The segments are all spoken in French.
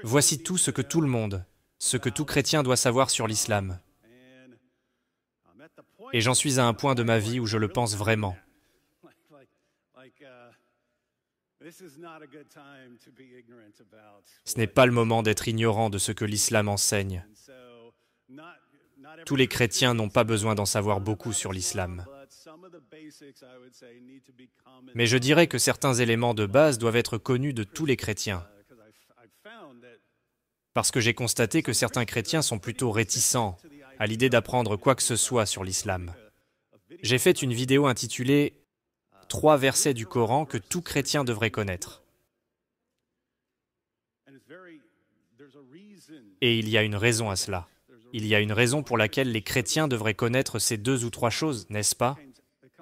Voici tout ce que tout le monde, ce que tout chrétien doit savoir sur l'islam. Et j'en suis à un point de ma vie où je le pense vraiment. Ce n'est pas le moment d'être ignorant de ce que l'islam enseigne. Tous les chrétiens n'ont pas besoin d'en savoir beaucoup sur l'islam. Mais je dirais que certains éléments de base doivent être connus de tous les chrétiens. Parce que j'ai constaté que certains chrétiens sont plutôt réticents à l'idée d'apprendre quoi que ce soit sur l'islam. J'ai fait une vidéo intitulée « 3 versets du Coran que tout chrétien devrait connaître ». Et il y a une raison à cela. Il y a une raison pour laquelle les chrétiens devraient connaître ces 2 ou 3 choses, n'est-ce pas?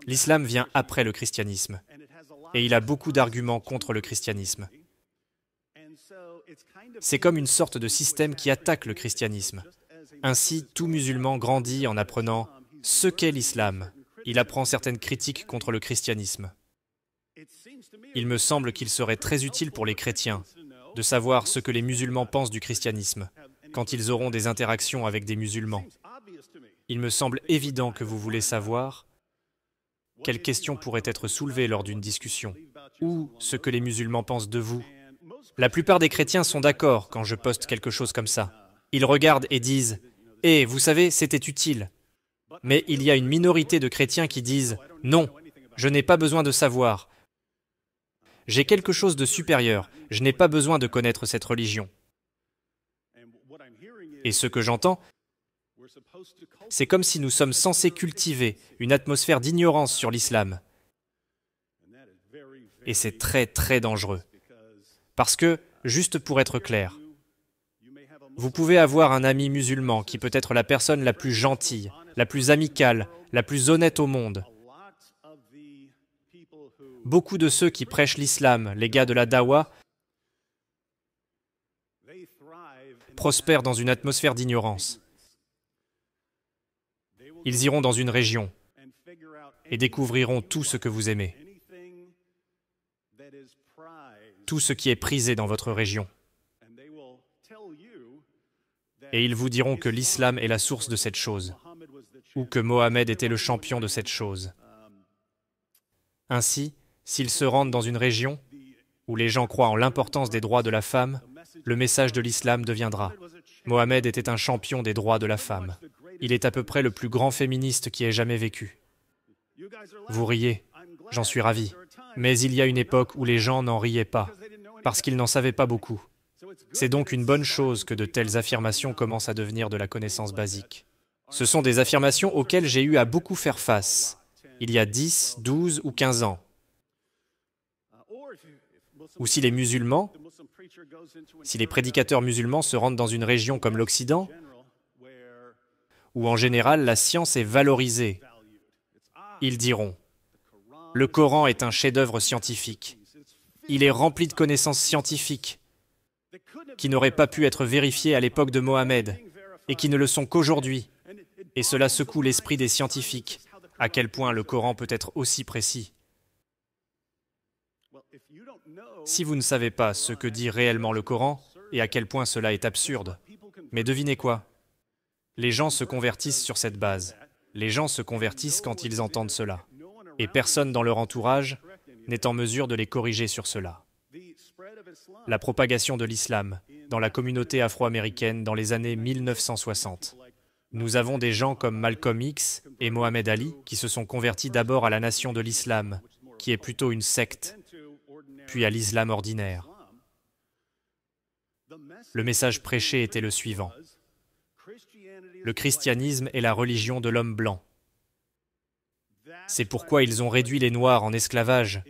L'islam vient après le christianisme. Et il a beaucoup d'arguments contre le christianisme. C'est comme une sorte de système qui attaque le christianisme. Ainsi, tout musulman grandit en apprenant ce qu'est l'islam. Il apprend certaines critiques contre le christianisme. Il me semble qu'il serait très utile pour les chrétiens de savoir ce que les musulmans pensent du christianisme quand ils auront des interactions avec des musulmans. Il me semble évident que vous voulez savoir quelles questions pourraient être soulevées lors d'une discussion, ou ce que les musulmans pensent de vous. La plupart des chrétiens sont d'accord quand je poste quelque chose comme ça. Ils regardent et disent « Eh, vous savez, c'était utile ». Mais il y a une minorité de chrétiens qui disent « Non, je n'ai pas besoin de savoir. J'ai quelque chose de supérieur, je n'ai pas besoin de connaître cette religion. » Et ce que j'entends, c'est comme si nous sommes censés cultiver une atmosphère d'ignorance sur l'islam. Et c'est très, très dangereux. Parce que, juste pour être clair, vous pouvez avoir un ami musulman qui peut être la personne la plus gentille, la plus amicale, la plus honnête au monde. Beaucoup de ceux qui prêchent l'islam, les gars de la dawa, prospèrent dans une atmosphère d'ignorance. Ils iront dans une région et découvriront tout ce que vous aimez, tout ce qui est prisé dans votre région. Et ils vous diront que l'islam est la source de cette chose, ou que Mohammed était le champion de cette chose. Ainsi, s'ils se rendent dans une région où les gens croient en l'importance des droits de la femme, le message de l'islam deviendra « Mohammed était un champion des droits de la femme. Il est à peu près le plus grand féministe qui ait jamais vécu. » Vous riez, j'en suis ravi. Mais il y a une époque où les gens n'en riaient pas, parce qu'ils n'en savaient pas beaucoup. C'est donc une bonne chose que de telles affirmations commencent à devenir de la connaissance basique. Ce sont des affirmations auxquelles j'ai eu à beaucoup faire face, il y a 10, 12 ou 15 ans. Ou si les musulmans, si les prédicateurs musulmans se rendent dans une région comme l'Occident, où en général la science est valorisée, ils diront « Le Coran est un chef-d'œuvre scientifique. Il est rempli de connaissances scientifiques qui n'auraient pas pu être vérifiées à l'époque de Mohammed et qui ne le sont qu'aujourd'hui. Et cela secoue l'esprit des scientifiques, à quel point le Coran peut être aussi précis. » Si vous ne savez pas ce que dit réellement le Coran et à quel point cela est absurde, mais devinez quoi? Les gens se convertissent sur cette base. Les gens se convertissent quand ils entendent cela. Et personne dans leur entourage n'est en mesure de les corriger sur cela. La propagation de l'islam dans la communauté afro-américaine dans les années 1960. Nous avons des gens comme Malcolm X et Mohamed Ali qui se sont convertis d'abord à la nation de l'islam, qui est plutôt une secte, puis à l'islam ordinaire. Le message prêché était le suivant. Le christianisme est la religion de l'homme blanc. C'est pourquoi ils ont réduit les Noirs en esclavage.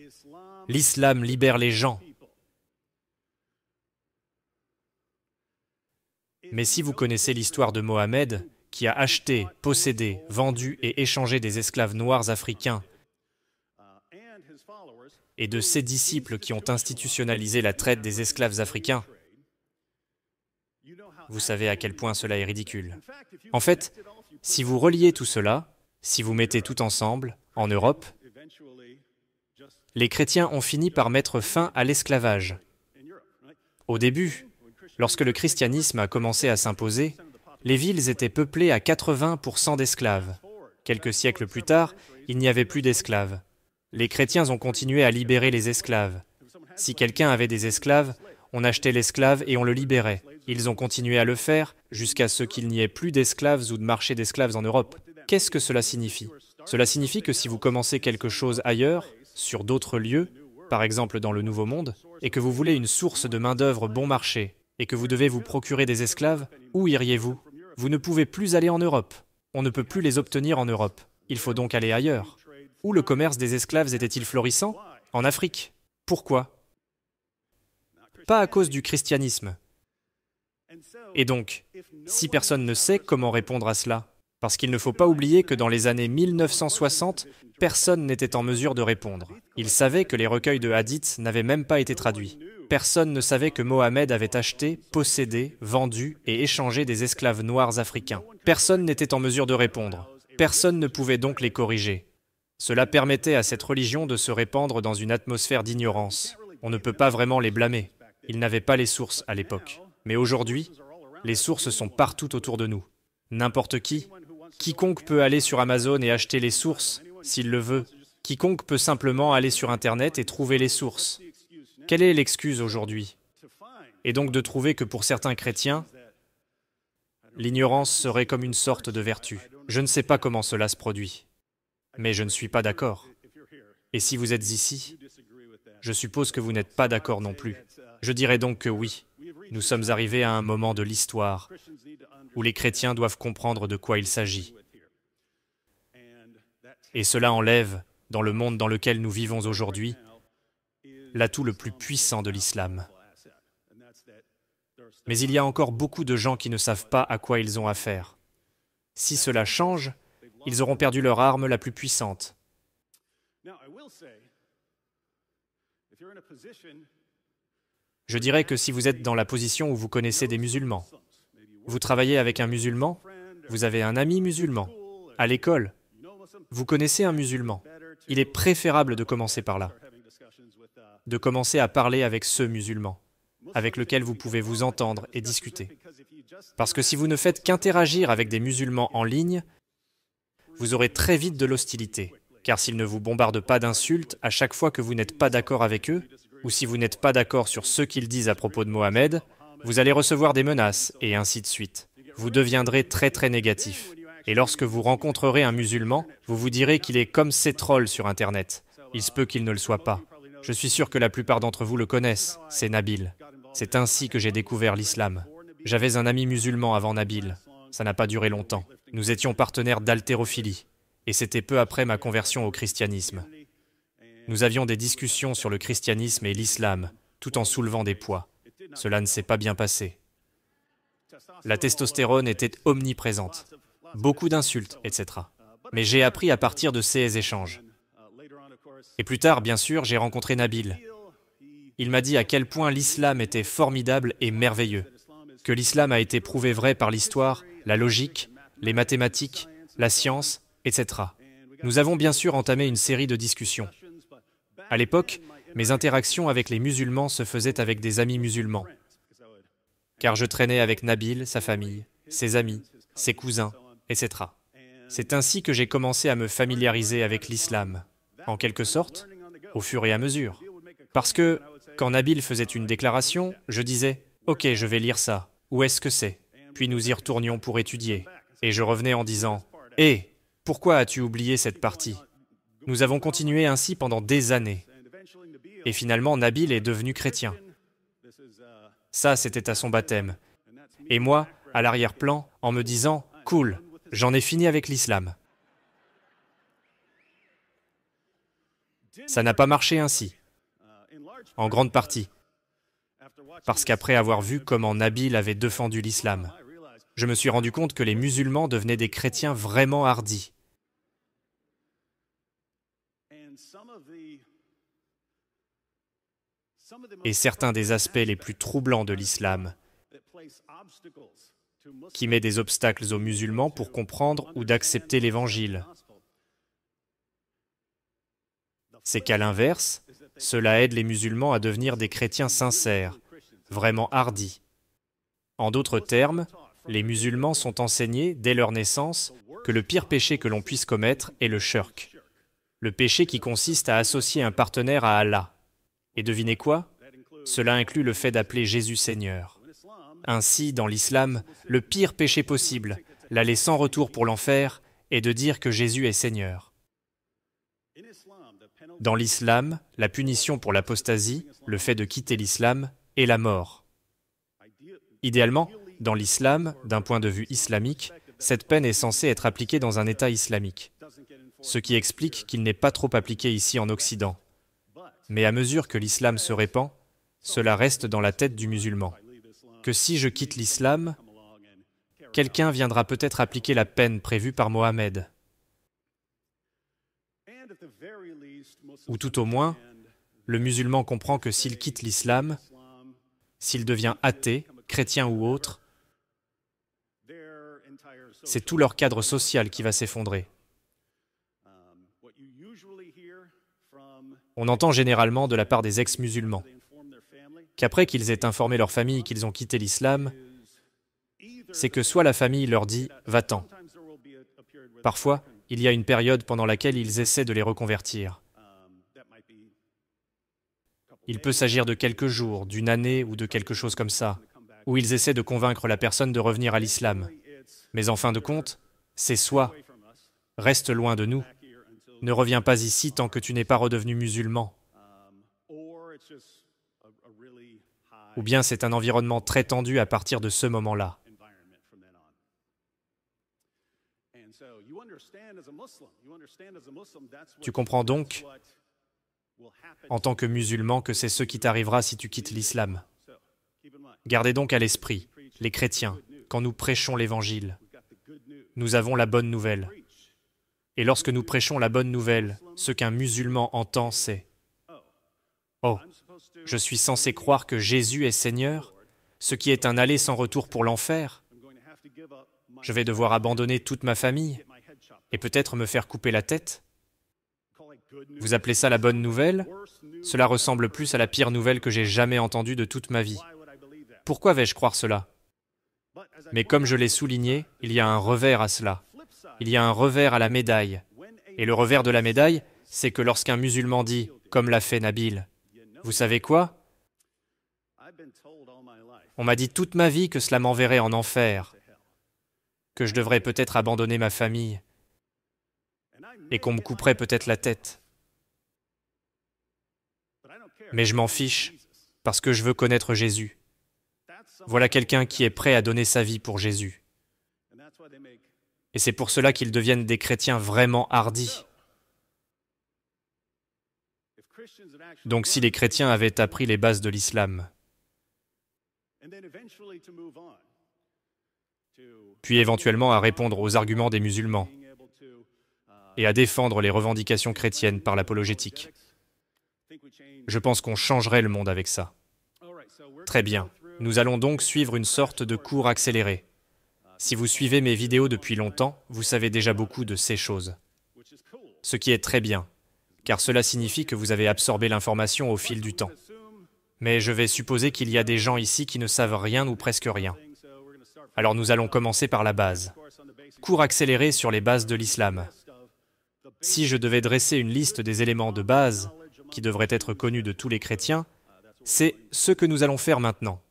L'islam libère les gens. Mais si vous connaissez l'histoire de Mohammed, qui a acheté, possédé, vendu et échangé des esclaves noirs africains, et de ses disciples qui ont institutionnalisé la traite des esclaves africains, vous savez à quel point cela est ridicule. En fait, si vous reliez tout cela, si vous mettez tout ensemble, en Europe, les chrétiens ont fini par mettre fin à l'esclavage. Au début, lorsque le christianisme a commencé à s'imposer, les villes étaient peuplées à 80% d'esclaves. Quelques siècles plus tard, il n'y avait plus d'esclaves. Les chrétiens ont continué à libérer les esclaves. Si quelqu'un avait des esclaves, on achetait l'esclave et on le libérait. Ils ont continué à le faire jusqu'à ce qu'il n'y ait plus d'esclaves ou de marché d'esclaves en Europe. Qu'est-ce que cela signifie? Cela signifie que si vous commencez quelque chose ailleurs, sur d'autres lieux, par exemple dans le Nouveau Monde, et que vous voulez une source de main-d'œuvre bon marché, et que vous devez vous procurer des esclaves, où iriez-vous? Vous ne pouvez plus aller en Europe. On ne peut plus les obtenir en Europe. Il faut donc aller ailleurs. Où le commerce des esclaves était-il florissant? En Afrique. Pourquoi? Pas à cause du christianisme. Et donc, si personne ne sait comment répondre à cela, parce qu'il ne faut pas oublier que dans les années 1960, personne n'était en mesure de répondre. Ils savaient que les recueils de hadiths n'avaient même pas été traduits. Personne ne savait que Mohammed avait acheté, possédé, vendu et échangé des esclaves noirs africains. Personne n'était en mesure de répondre. Personne ne pouvait donc les corriger. Cela permettait à cette religion de se répandre dans une atmosphère d'ignorance. On ne peut pas vraiment les blâmer. Ils n'avaient pas les sources à l'époque. Mais aujourd'hui, les sources sont partout autour de nous. N'importe qui, quiconque peut aller sur Amazon et acheter les sources, s'il le veut. Quiconque peut simplement aller sur Internet et trouver les sources. Quelle est l'excuse aujourd'hui? Et donc de trouver que pour certains chrétiens, l'ignorance serait comme une sorte de vertu. Je ne sais pas comment cela se produit, mais je ne suis pas d'accord. Et si vous êtes ici, je suppose que vous n'êtes pas d'accord non plus. Je dirais donc que oui, nous sommes arrivés à un moment de l'histoire où les chrétiens doivent comprendre de quoi il s'agit. Et cela enlève, dans le monde dans lequel nous vivons aujourd'hui, l'atout le plus puissant de l'islam. Mais il y a encore beaucoup de gens qui ne savent pas à quoi ils ont affaire. Si cela change, ils auront perdu leur arme la plus puissante. Je dirais que si vous êtes dans la position où vous connaissez des musulmans, vous travaillez avec un musulman, vous avez un ami musulman, à l'école, vous connaissez un musulman, il est préférable de commencer par là, de commencer à parler avec ce musulman, avec lequel vous pouvez vous entendre et discuter. Parce que si vous ne faites qu'interagir avec des musulmans en ligne, vous aurez très vite de l'hostilité, car s'ils ne vous bombardent pas d'insultes à chaque fois que vous n'êtes pas d'accord avec eux, ou si vous n'êtes pas d'accord sur ce qu'ils disent à propos de Mohammed, vous allez recevoir des menaces, et ainsi de suite. Vous deviendrez très très négatif. Et lorsque vous rencontrerez un musulman, vous vous direz qu'il est comme ces trolls sur Internet. Il se peut qu'il ne le soit pas. Je suis sûr que la plupart d'entre vous le connaissent, c'est Nabil. C'est ainsi que j'ai découvert l'islam. J'avais un ami musulman avant Nabil. Ça n'a pas duré longtemps. Nous étions partenaires d'haltérophilie. Et c'était peu après ma conversion au christianisme. Nous avions des discussions sur le christianisme et l'islam, tout en soulevant des poids. Cela ne s'est pas bien passé. La testostérone était omniprésente. Beaucoup d'insultes, etc. Mais j'ai appris à partir de ces échanges. Et plus tard, bien sûr, j'ai rencontré Nabil. Il m'a dit à quel point l'islam était formidable et merveilleux, que l'islam a été prouvé vrai par l'histoire, la logique, les mathématiques, la science, etc. Nous avons bien sûr entamé une série de discussions. À l'époque, mes interactions avec les musulmans se faisaient avec des amis musulmans, car je traînais avec Nabil, sa famille, ses amis, ses cousins, etc. C'est ainsi que j'ai commencé à me familiariser avec l'islam, en quelque sorte, au fur et à mesure. Parce que, quand Nabil faisait une déclaration, je disais « Ok, je vais lire ça. Où est-ce que c'est ?» Puis nous y retournions pour étudier. Et je revenais en disant « Hé, pourquoi as-tu oublié cette partie ?» Nous avons continué ainsi pendant des années. Et finalement, Nabil est devenu chrétien. Ça, c'était à son baptême. Et moi, à l'arrière-plan, en me disant « Cool, j'en ai fini avec l'islam. » Ça n'a pas marché ainsi, en grande partie, parce qu'après avoir vu comment Nabil avait défendu l'islam, je me suis rendu compte que les musulmans devenaient des chrétiens vraiment hardis. Et certains des aspects les plus troublants de l'islam, qui met des obstacles aux musulmans pour comprendre ou d'accepter l'évangile, c'est qu'à l'inverse, cela aide les musulmans à devenir des chrétiens sincères, vraiment hardi. En d'autres termes, les musulmans sont enseignés, dès leur naissance, que le pire péché que l'on puisse commettre est le shirk, le péché qui consiste à associer un partenaire à Allah. Et devinez quoi? Cela inclut le fait d'appeler Jésus Seigneur. Ainsi, dans l'islam, le pire péché possible, l'aller sans retour pour l'enfer, est de dire que Jésus est Seigneur. Dans l'islam, la punition pour l'apostasie, le fait de quitter l'islam, est la mort. Idéalement, dans l'islam, d'un point de vue islamique, cette peine est censée être appliquée dans un État islamique, ce qui explique qu'il n'est pas trop appliqué ici en Occident. Mais à mesure que l'islam se répand, cela reste dans la tête du musulman, que si je quitte l'islam, quelqu'un viendra peut-être appliquer la peine prévue par Mohammed. Ou tout au moins, le musulman comprend que s'il quitte l'islam, s'il devient athée, chrétien ou autre, c'est tout leur cadre social qui va s'effondrer. On entend généralement de la part des ex-musulmans qu'après qu'ils aient informé leur famille qu'ils ont quitté l'islam, c'est que soit la famille leur dit « va-t'en ». Parfois, il y a une période pendant laquelle ils essaient de les reconvertir. Il peut s'agir de quelques jours, d'une année ou de quelque chose comme ça, où ils essaient de convaincre la personne de revenir à l'islam. Mais en fin de compte, c'est soit « reste loin de nous », ne reviens pas ici tant que tu n'es pas redevenu musulman. Ou bien c'est un environnement très tendu à partir de ce moment-là. Tu comprends donc, en tant que musulman, que c'est ce qui t'arrivera si tu quittes l'islam. Gardez donc à l'esprit, les chrétiens, quand nous prêchons l'Évangile, nous avons la bonne nouvelle. Et lorsque nous prêchons la bonne nouvelle, ce qu'un musulman entend, c'est « Oh, je suis censé croire que Jésus est Seigneur, ce qui est un aller sans retour pour l'enfer. Je vais devoir abandonner toute ma famille et peut-être me faire couper la tête. Vous appelez ça la bonne nouvelle? Cela ressemble plus à la pire nouvelle que j'ai jamais entendue de toute ma vie. Pourquoi vais-je croire cela? Mais comme je l'ai souligné, il y a un revers à cela. Il y a un revers à la médaille. Et le revers de la médaille, c'est que lorsqu'un musulman dit, comme l'a fait Nabil, « Vous savez quoi? On m'a dit toute ma vie que cela m'enverrait en enfer, que je devrais peut-être abandonner ma famille, et qu'on me couperait peut-être la tête. Mais je m'en fiche, parce que je veux connaître Jésus. » Voilà quelqu'un qui est prêt à donner sa vie pour Jésus. Et c'est pour cela qu'ils deviennent des chrétiens vraiment hardis. Donc si les chrétiens avaient appris les bases de l'islam, puis éventuellement à répondre aux arguments des musulmans et à défendre les revendications chrétiennes par l'apologétique, je pense qu'on changerait le monde avec ça. Très bien. Nous allons donc suivre une sorte de cours accéléré. Si vous suivez mes vidéos depuis longtemps, vous savez déjà beaucoup de ces choses. Ce qui est très bien, car cela signifie que vous avez absorbé l'information au fil du temps. Mais je vais supposer qu'il y a des gens ici qui ne savent rien ou presque rien. Alors nous allons commencer par la base. Cours accéléré sur les bases de l'islam. Si je devais dresser une liste des éléments de base qui devraient être connus de tous les chrétiens, c'est ce que nous allons faire maintenant.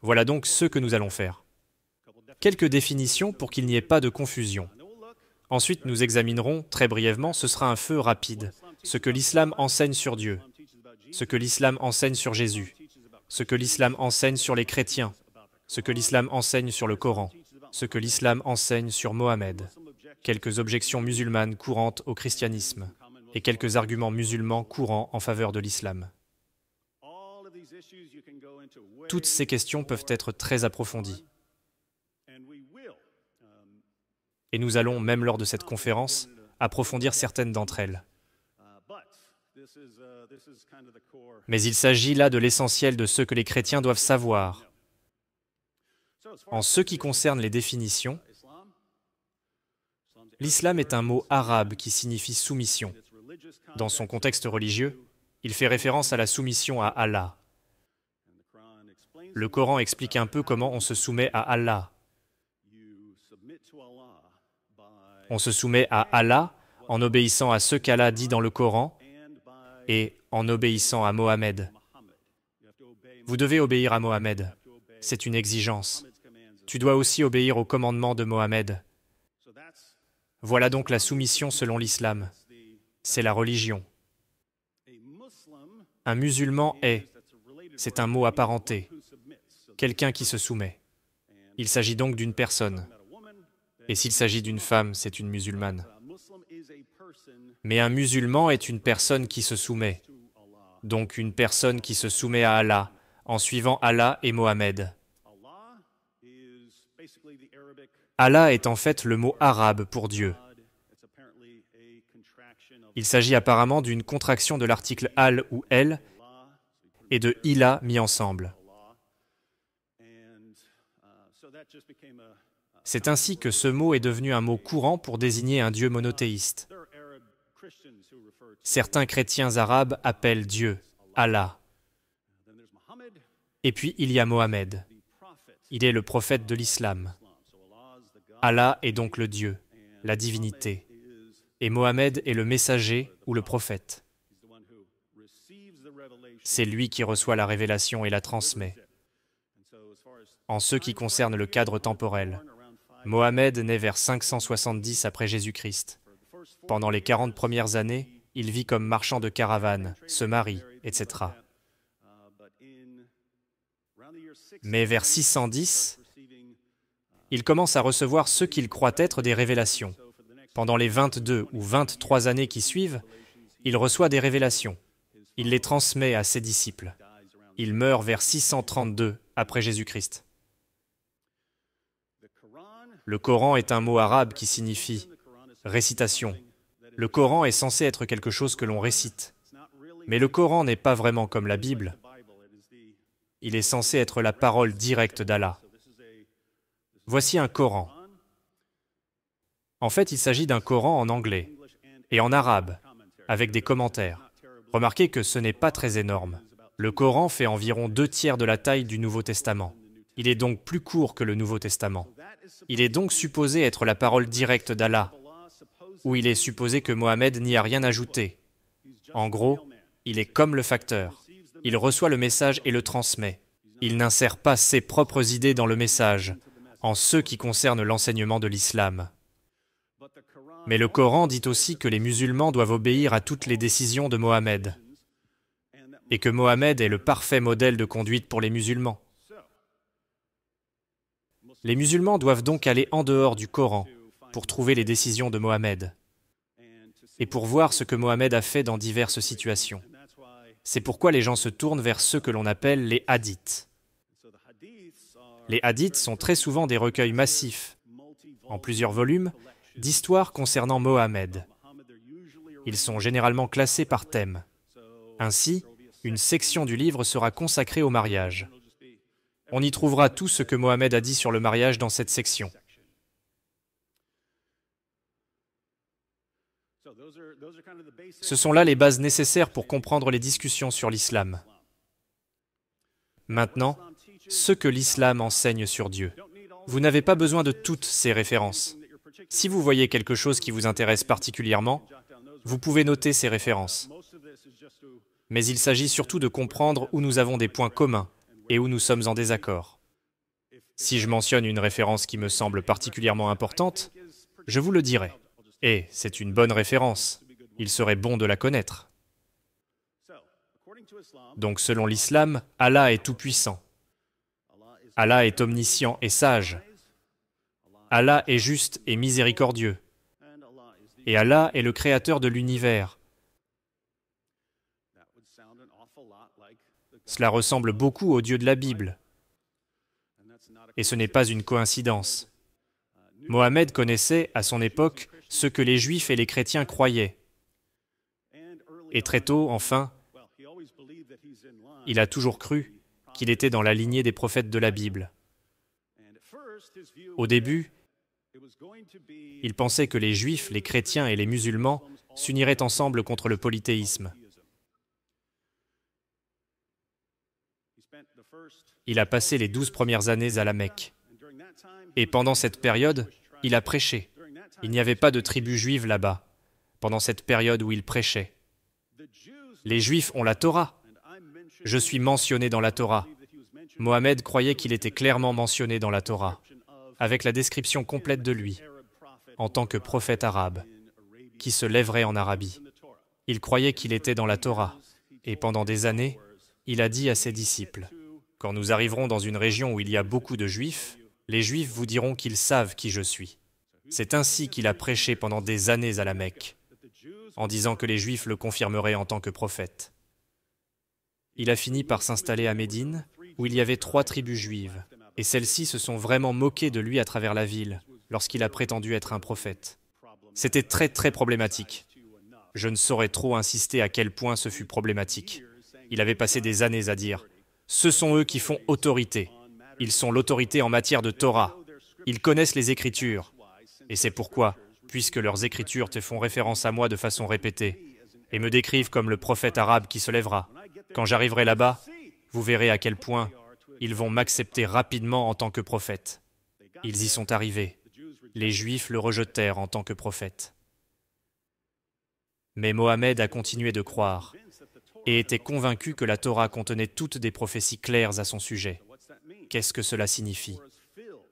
Voilà donc ce que nous allons faire. Quelques définitions pour qu'il n'y ait pas de confusion. Ensuite, nous examinerons, très brièvement, ce sera un feu rapide, ce que l'islam enseigne sur Dieu, ce que l'islam enseigne sur Jésus, ce que l'islam enseigne sur les chrétiens, ce que l'islam enseigne sur le Coran, ce que l'islam enseigne sur Mohammed, quelques objections musulmanes courantes au christianisme et quelques arguments musulmans courants en faveur de l'islam. Toutes ces questions peuvent être très approfondies. Et nous allons, même lors de cette conférence, approfondir certaines d'entre elles. Mais il s'agit là de l'essentiel de ce que les chrétiens doivent savoir. En ce qui concerne les définitions, l'islam est un mot arabe qui signifie soumission. Dans son contexte religieux, il fait référence à la soumission à Allah. Le Coran explique un peu comment on se soumet à Allah. On se soumet à Allah en obéissant à ce qu'Allah dit dans le Coran et en obéissant à Mohammed. Vous devez obéir à Mohammed. C'est une exigence. Tu dois aussi obéir aux commandements de Mohammed. Voilà donc la soumission selon l'islam. C'est la religion. Un musulman c'est un mot apparenté, quelqu'un qui se soumet. Il s'agit donc d'une personne. Et s'il s'agit d'une femme, c'est une musulmane. Mais un musulman est une personne qui se soumet. Donc une personne qui se soumet à Allah, en suivant Allah et Mohammed. Allah est en fait le mot arabe pour Dieu. Il s'agit apparemment d'une contraction de l'article al ou el et de ilah mis ensemble. C'est ainsi que ce mot est devenu un mot courant pour désigner un Dieu monothéiste. Certains chrétiens arabes appellent Dieu Allah. Et puis il y a Mohammed. Il est le prophète de l'islam. Allah est donc le Dieu, la divinité. Et Mohammed est le messager ou le prophète. C'est lui qui reçoit la révélation et la transmet. En ce qui concerne le cadre temporel, Mohammed naît vers 570 après Jésus-Christ. Pendant les 40 premières années, il vit comme marchand de caravanes, se marie, etc. Mais vers 610, il commence à recevoir ce qu'il croit être des révélations. Pendant les 22 ou 23 années qui suivent, il reçoit des révélations. Il les transmet à ses disciples. Il meurt vers 632 après Jésus-Christ. Le Coran est un mot arabe qui signifie récitation. Le Coran est censé être quelque chose que l'on récite. Mais le Coran n'est pas vraiment comme la Bible. Il est censé être la parole directe d'Allah. Voici un Coran. En fait, il s'agit d'un Coran en anglais et en arabe, avec des commentaires. Remarquez que ce n'est pas très énorme. Le Coran fait environ 2/3 de la taille du Nouveau Testament. Il est donc plus court que le Nouveau Testament. Il est donc supposé être la parole directe d'Allah, où il est supposé que Mohammed n'y a rien ajouté. En gros, il est comme le facteur. Il reçoit le message et le transmet. Il n'insère pas ses propres idées dans le message, en ce qui concerne l'enseignement de l'islam. Mais le Coran dit aussi que les musulmans doivent obéir à toutes les décisions de Mohammed, et que Mohammed est le parfait modèle de conduite pour les musulmans. Les musulmans doivent donc aller en dehors du Coran pour trouver les décisions de Mohammed et pour voir ce que Mohammed a fait dans diverses situations. C'est pourquoi les gens se tournent vers ceux que l'on appelle les hadiths. Les hadiths sont très souvent des recueils massifs, en plusieurs volumes, d'histoires concernant Mohammed. Ils sont généralement classés par thème. Ainsi, une section du livre sera consacrée au mariage. On y trouvera tout ce que Mohammed a dit sur le mariage dans cette section. Ce sont là les bases nécessaires pour comprendre les discussions sur l'islam. Maintenant, ce que l'islam enseigne sur Dieu. Vous n'avez pas besoin de toutes ces références. Si vous voyez quelque chose qui vous intéresse particulièrement, vous pouvez noter ces références. Mais il s'agit surtout de comprendre où nous avons des points communs et où nous sommes en désaccord. Si je mentionne une référence qui me semble particulièrement importante, je vous le dirai. Et c'est une bonne référence. Il serait bon de la connaître. Donc selon l'islam, Allah est tout-puissant. Allah est omniscient et sage. Allah est juste et miséricordieux. Et Allah est le créateur de l'univers. Cela ressemble beaucoup au Dieu de la Bible. Et ce n'est pas une coïncidence. Mohammed connaissait, à son époque, ce que les Juifs et les chrétiens croyaient. Et très tôt, enfin, il a toujours cru qu'il était dans la lignée des prophètes de la Bible. Au début, il pensait que les Juifs, les chrétiens et les musulmans s'uniraient ensemble contre le polythéisme. Il a passé les 12 premières années à la Mecque. Et pendant cette période, il a prêché. Il n'y avait pas de tribu juive là-bas, pendant cette période où il prêchait. Les Juifs ont la Torah. Je suis mentionné dans la Torah. Mohammed croyait qu'il était clairement mentionné dans la Torah, avec la description complète de lui, en tant que prophète arabe, qui se lèverait en Arabie. Il croyait qu'il était dans la Torah, et pendant des années, il a dit à ses disciples, « Quand nous arriverons dans une région où il y a beaucoup de Juifs, les Juifs vous diront qu'ils savent qui je suis. » C'est ainsi qu'il a prêché pendant des années à la Mecque, en disant que les Juifs le confirmeraient en tant que prophète. Il a fini par s'installer à Médine, où il y avait 3 tribus juives, et celles-ci se sont vraiment moquées de lui à travers la ville, lorsqu'il a prétendu être un prophète. C'était très problématique. Je ne saurais trop insister à quel point ce fut problématique. Il avait passé des années à dire « Ce sont eux qui font autorité. Ils sont l'autorité en matière de Torah. Ils connaissent les Écritures. Et c'est pourquoi, puisque leurs Écritures te font référence à moi de façon répétée, et me décrivent comme le prophète arabe qui se lèvera, quand j'arriverai là-bas, vous verrez à quel point ils vont m'accepter rapidement en tant que prophète. » Ils y sont arrivés. Les Juifs le rejetèrent en tant que prophète. Mais Mohammed a continué de croire et était convaincu que la Torah contenait toutes des prophéties claires à son sujet. Qu'est-ce que cela signifie?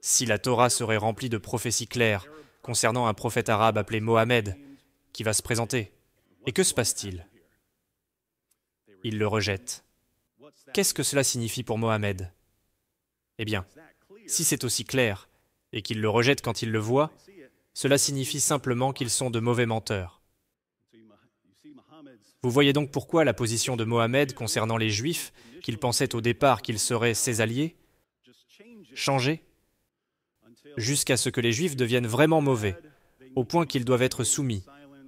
Si la Torah serait remplie de prophéties claires concernant un prophète arabe appelé Mohammed, qui va se présenter, et que se passe-t-il? Il le rejette. Qu'est-ce que cela signifie pour Mohammed? Eh bien, si c'est aussi clair, et qu'il le rejette quand il le voit, cela signifie simplement qu'ils sont de mauvais menteurs. Vous voyez donc pourquoi la position de Mohammed concernant les Juifs, qu'il pensait au départ qu'ils seraient ses alliés, changeait, jusqu'à ce que les Juifs deviennent vraiment mauvais, au point qu'ils doivent être soumis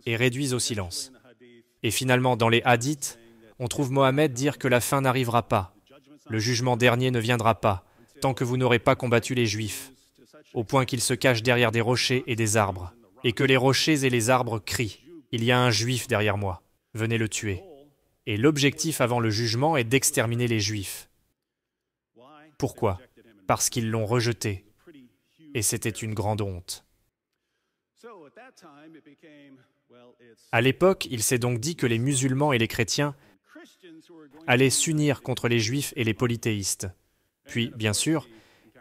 et réduits au silence. Et finalement, dans les hadiths, on trouve Mohammed dire que la fin n'arrivera pas, le jugement dernier ne viendra pas, tant que vous n'aurez pas combattu les Juifs, au point qu'ils se cachent derrière des rochers et des arbres, et que les rochers et les arbres crient « Il y a un Juif derrière moi, venez le tuer ». Et l'objectif avant le jugement est d'exterminer les Juifs. Pourquoi? Parce qu'ils l'ont rejeté, et c'était une grande honte. À l'époque, il s'est donc dit que les musulmans et les chrétiens allaient s'unir contre les Juifs et les polythéistes. Puis, bien sûr,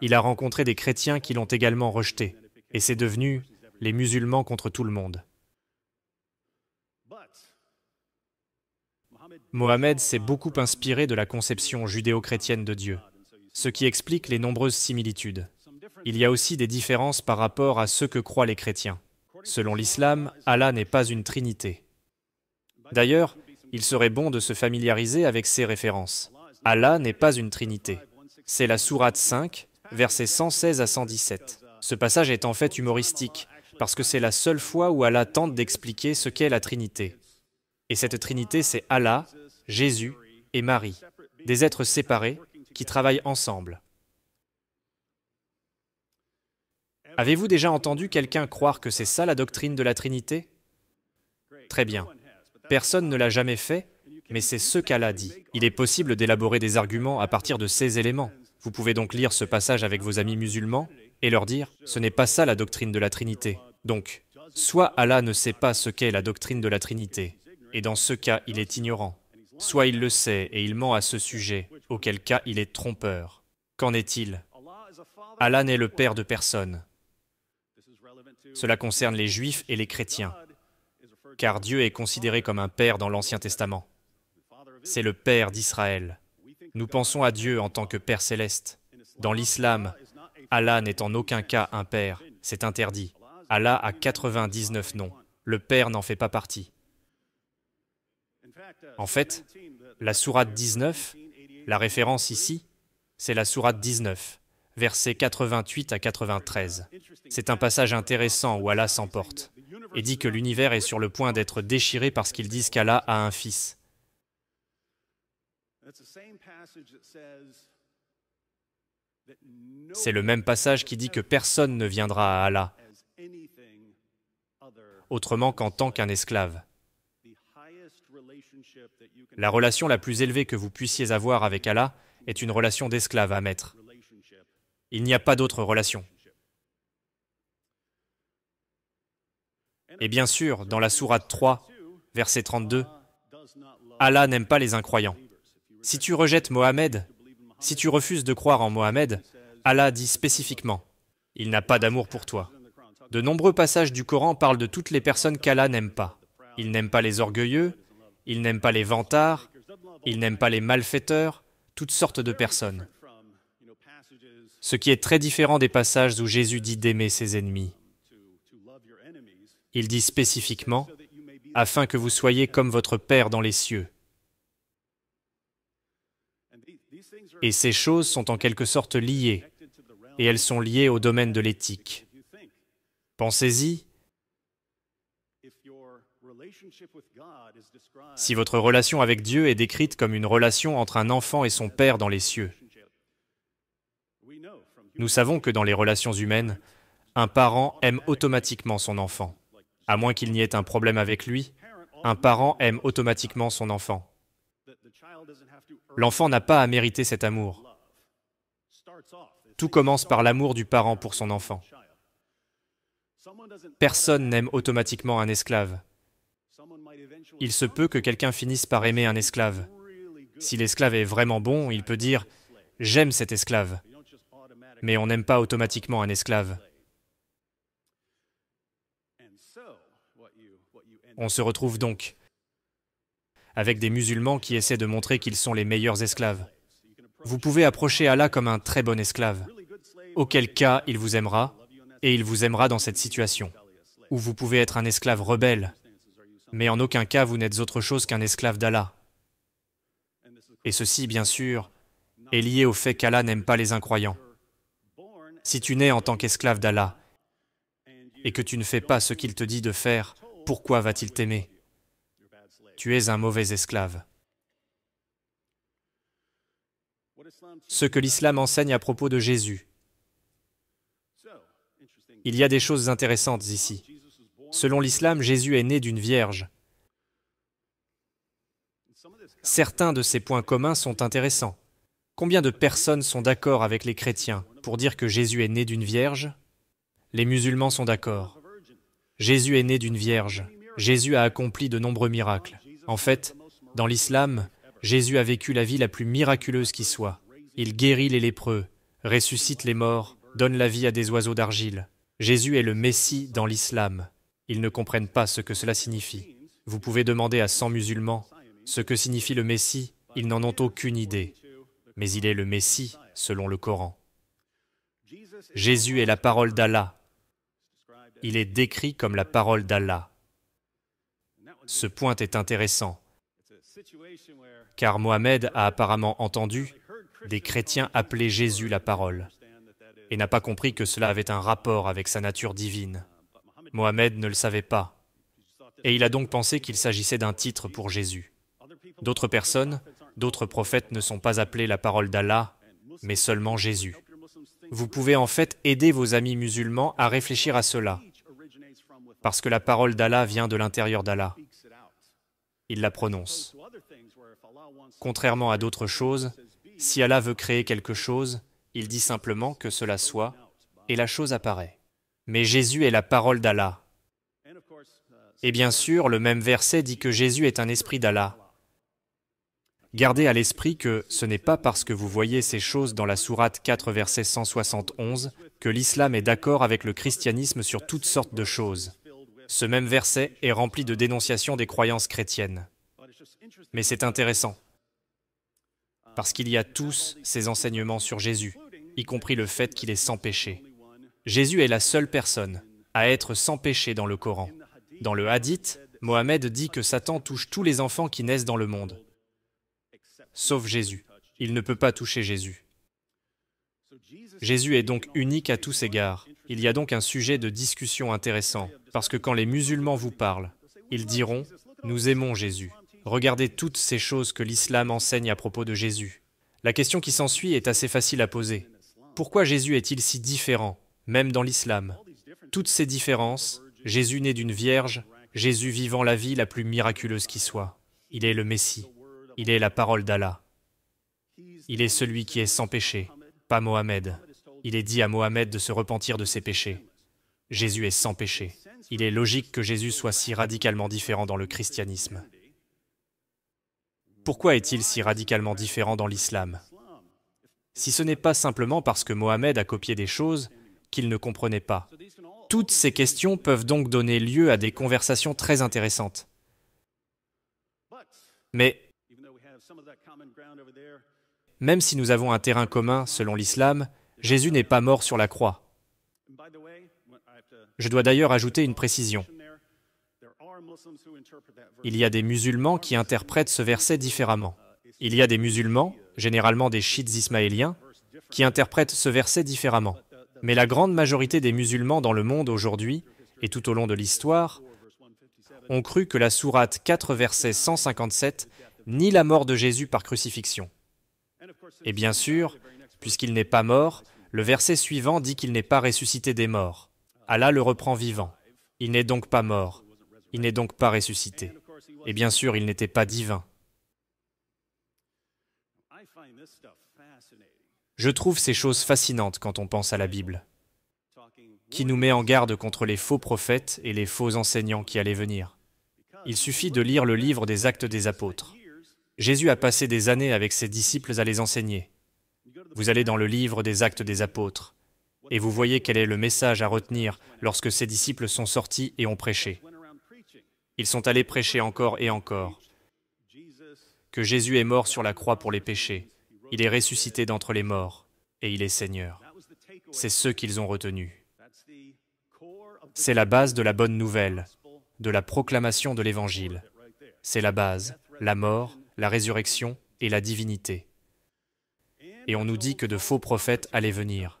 il a rencontré des chrétiens qui l'ont également rejeté, et c'est devenu les musulmans contre tout le monde. Mohammed s'est beaucoup inspiré de la conception judéo-chrétienne de Dieu, ce qui explique les nombreuses similitudes. Il y a aussi des différences par rapport à ce que croient les chrétiens. Selon l'islam, Allah n'est pas une trinité. D'ailleurs, il serait bon de se familiariser avec ces références. Allah n'est pas une trinité. C'est la sourate 5, versets 116 à 117. Ce passage est en fait humoristique, parce que c'est la seule fois où Allah tente d'expliquer ce qu'est la Trinité. Et cette Trinité, c'est Allah, Jésus et Marie, des êtres séparés qui travaillent ensemble. Avez-vous déjà entendu quelqu'un croire que c'est ça la doctrine de la Trinité? Très bien. Personne ne l'a jamais fait, mais c'est ce qu'Allah dit. Il est possible d'élaborer des arguments à partir de ces éléments. Vous pouvez donc lire ce passage avec vos amis musulmans et leur dire « Ce n'est pas ça la doctrine de la Trinité ». Donc, soit Allah ne sait pas ce qu'est la doctrine de la Trinité, et dans ce cas, il est ignorant. Soit il le sait et il ment à ce sujet, auquel cas il est trompeur. Qu'en est-il? Allah n'est le père de personne. Cela concerne les Juifs et les chrétiens, car Dieu est considéré comme un père dans l'Ancien Testament. C'est le père d'Israël. Nous pensons à Dieu en tant que Père céleste. Dans l'islam, Allah n'est en aucun cas un père, c'est interdit. Allah a 99 noms. Le père n'en fait pas partie. En fait, la sourate 19, la référence ici, c'est la sourate 19, versets 88 à 93. C'est un passage intéressant où Allah s'emporte et dit que l'univers est sur le point d'être déchiré parce qu'ils disent qu'Allah a un fils. C'est le même passage qui dit que personne ne viendra à Allah autrement qu'en tant qu'un esclave. La relation la plus élevée que vous puissiez avoir avec Allah est une relation d'esclave à maître. Il n'y a pas d'autre relation. Et bien sûr, dans la sourate 3, verset 32, Allah n'aime pas les incroyants. Si tu rejettes Mohammed, si tu refuses de croire en Mohammed, Allah dit spécifiquement, il n'a pas d'amour pour toi. De nombreux passages du Coran parlent de toutes les personnes qu'Allah n'aime pas. Il n'aime pas les orgueilleux, il n'aime pas les vantards, il n'aime pas les malfaiteurs, toutes sortes de personnes. Ce qui est très différent des passages où Jésus dit d'aimer ses ennemis. Il dit spécifiquement, afin que vous soyez comme votre Père dans les cieux. Et ces choses sont en quelque sorte liées, et elles sont liées au domaine de l'éthique. Pensez-y, si votre relation avec Dieu est décrite comme une relation entre un enfant et son Père dans les cieux, nous savons que dans les relations humaines, un parent aime automatiquement son enfant. À moins qu'il n'y ait un problème avec lui, un parent aime automatiquement son enfant. L'enfant n'a pas à mériter cet amour. Tout commence par l'amour du parent pour son enfant. Personne n'aime automatiquement un esclave. Il se peut que quelqu'un finisse par aimer un esclave. Si l'esclave est vraiment bon, il peut dire « j'aime cet esclave ». Mais on n'aime pas automatiquement un esclave. On se retrouve donc avec des musulmans qui essaient de montrer qu'ils sont les meilleurs esclaves. Vous pouvez approcher Allah comme un très bon esclave, auquel cas il vous aimera, et il vous aimera dans cette situation. Ou vous pouvez être un esclave rebelle, mais en aucun cas vous n'êtes autre chose qu'un esclave d'Allah. Et ceci, bien sûr, est lié au fait qu'Allah n'aime pas les incroyants. Si tu nais en tant qu'esclave d'Allah, et que tu ne fais pas ce qu'il te dit de faire, pourquoi va-t-il t'aimer? Tu es un mauvais esclave. Ce que l'islam enseigne à propos de Jésus. Il y a des choses intéressantes ici. Selon l'islam, Jésus est né d'une vierge. Certains de ces points communs sont intéressants. Combien de personnes sont d'accord avec les chrétiens pour dire que Jésus est né d'une vierge? Les musulmans sont d'accord. Jésus est né d'une vierge. Jésus a accompli de nombreux miracles. En fait, dans l'islam, Jésus a vécu la vie la plus miraculeuse qui soit. Il guérit les lépreux, ressuscite les morts, donne la vie à des oiseaux d'argile. Jésus est le Messie dans l'islam. Ils ne comprennent pas ce que cela signifie. Vous pouvez demander à 100 musulmans ce que signifie le Messie, ils n'en ont aucune idée. Mais il est le Messie selon le Coran. Jésus est la parole d'Allah. Il est décrit comme la parole d'Allah. Ce point est intéressant, car Mohammed a apparemment entendu des chrétiens appeler Jésus la parole, et n'a pas compris que cela avait un rapport avec sa nature divine. Mohammed ne le savait pas, et il a donc pensé qu'il s'agissait d'un titre pour Jésus. D'autres personnes, d'autres prophètes ne sont pas appelés la parole d'Allah, mais seulement Jésus. Vous pouvez en fait aider vos amis musulmans à réfléchir à cela, parce que la parole d'Allah vient de l'intérieur d'Allah. Il la prononce. Contrairement à d'autres choses, si Allah veut créer quelque chose, il dit simplement que cela soit, et la chose apparaît. Mais Jésus est la parole d'Allah. Et bien sûr, le même verset dit que Jésus est un esprit d'Allah. Gardez à l'esprit que ce n'est pas parce que vous voyez ces choses dans la sourate 4, verset 171, que l'islam est d'accord avec le christianisme sur toutes sortes de choses. Ce même verset est rempli de dénonciations des croyances chrétiennes. Mais c'est intéressant, parce qu'il y a tous ces enseignements sur Jésus, y compris le fait qu'il est sans péché. Jésus est la seule personne à être sans péché dans le Coran. Dans le hadith, Mohammed dit que Satan touche tous les enfants qui naissent dans le monde, sauf Jésus. Il ne peut pas toucher Jésus. Jésus est donc unique à tous égards. Il y a donc un sujet de discussion intéressant, parce que quand les musulmans vous parlent, ils diront « Nous aimons Jésus ». Regardez toutes ces choses que l'islam enseigne à propos de Jésus. La question qui s'ensuit est assez facile à poser. Pourquoi Jésus est-il si différent, même dans l'islam? Toutes ces différences, Jésus né d'une vierge, Jésus vivant la vie la plus miraculeuse qui soit. Il est le Messie. Il est la parole d'Allah. Il est celui qui est sans péché, pas Mohammed. Il est dit à Mohammed de se repentir de ses péchés. Jésus est sans péché. Il est logique que Jésus soit si radicalement différent dans le christianisme. Pourquoi est-il si radicalement différent dans l'islam? Si ce n'est pas simplement parce que Mohammed a copié des choses qu'il ne comprenait pas. Toutes ces questions peuvent donc donner lieu à des conversations très intéressantes. Mais même si nous avons un terrain commun selon l'islam, Jésus n'est pas mort sur la croix. Je dois d'ailleurs ajouter une précision. Il y a des musulmans qui interprètent ce verset différemment. Il y a des musulmans, généralement des chiites ismaéliens, qui interprètent ce verset différemment. Mais la grande majorité des musulmans dans le monde aujourd'hui, et tout au long de l'histoire, ont cru que la sourate 4, verset 157, nie la mort de Jésus par crucifixion. Et bien sûr, puisqu'il n'est pas mort, le verset suivant dit qu'il n'est pas ressuscité des morts. Allah le reprend vivant. Il n'est donc pas mort. Il n'est donc pas ressuscité. Et bien sûr, il n'était pas divin. Je trouve ces choses fascinantes quand on pense à la Bible, qui nous met en garde contre les faux prophètes et les faux enseignants qui allaient venir. Il suffit de lire le livre des Actes des Apôtres. Jésus a passé des années avec ses disciples à les enseigner. Vous allez dans le livre des Actes des Apôtres, et vous voyez quel est le message à retenir lorsque ses disciples sont sortis et ont prêché. Ils sont allés prêcher encore et encore que Jésus est mort sur la croix pour les péchés, il est ressuscité d'entre les morts, et il est Seigneur. C'est ce qu'ils ont retenu. C'est la base de la bonne nouvelle, de la proclamation de l'Évangile. C'est la base, la mort, la résurrection et la divinité. Et on nous dit que de faux prophètes allaient venir.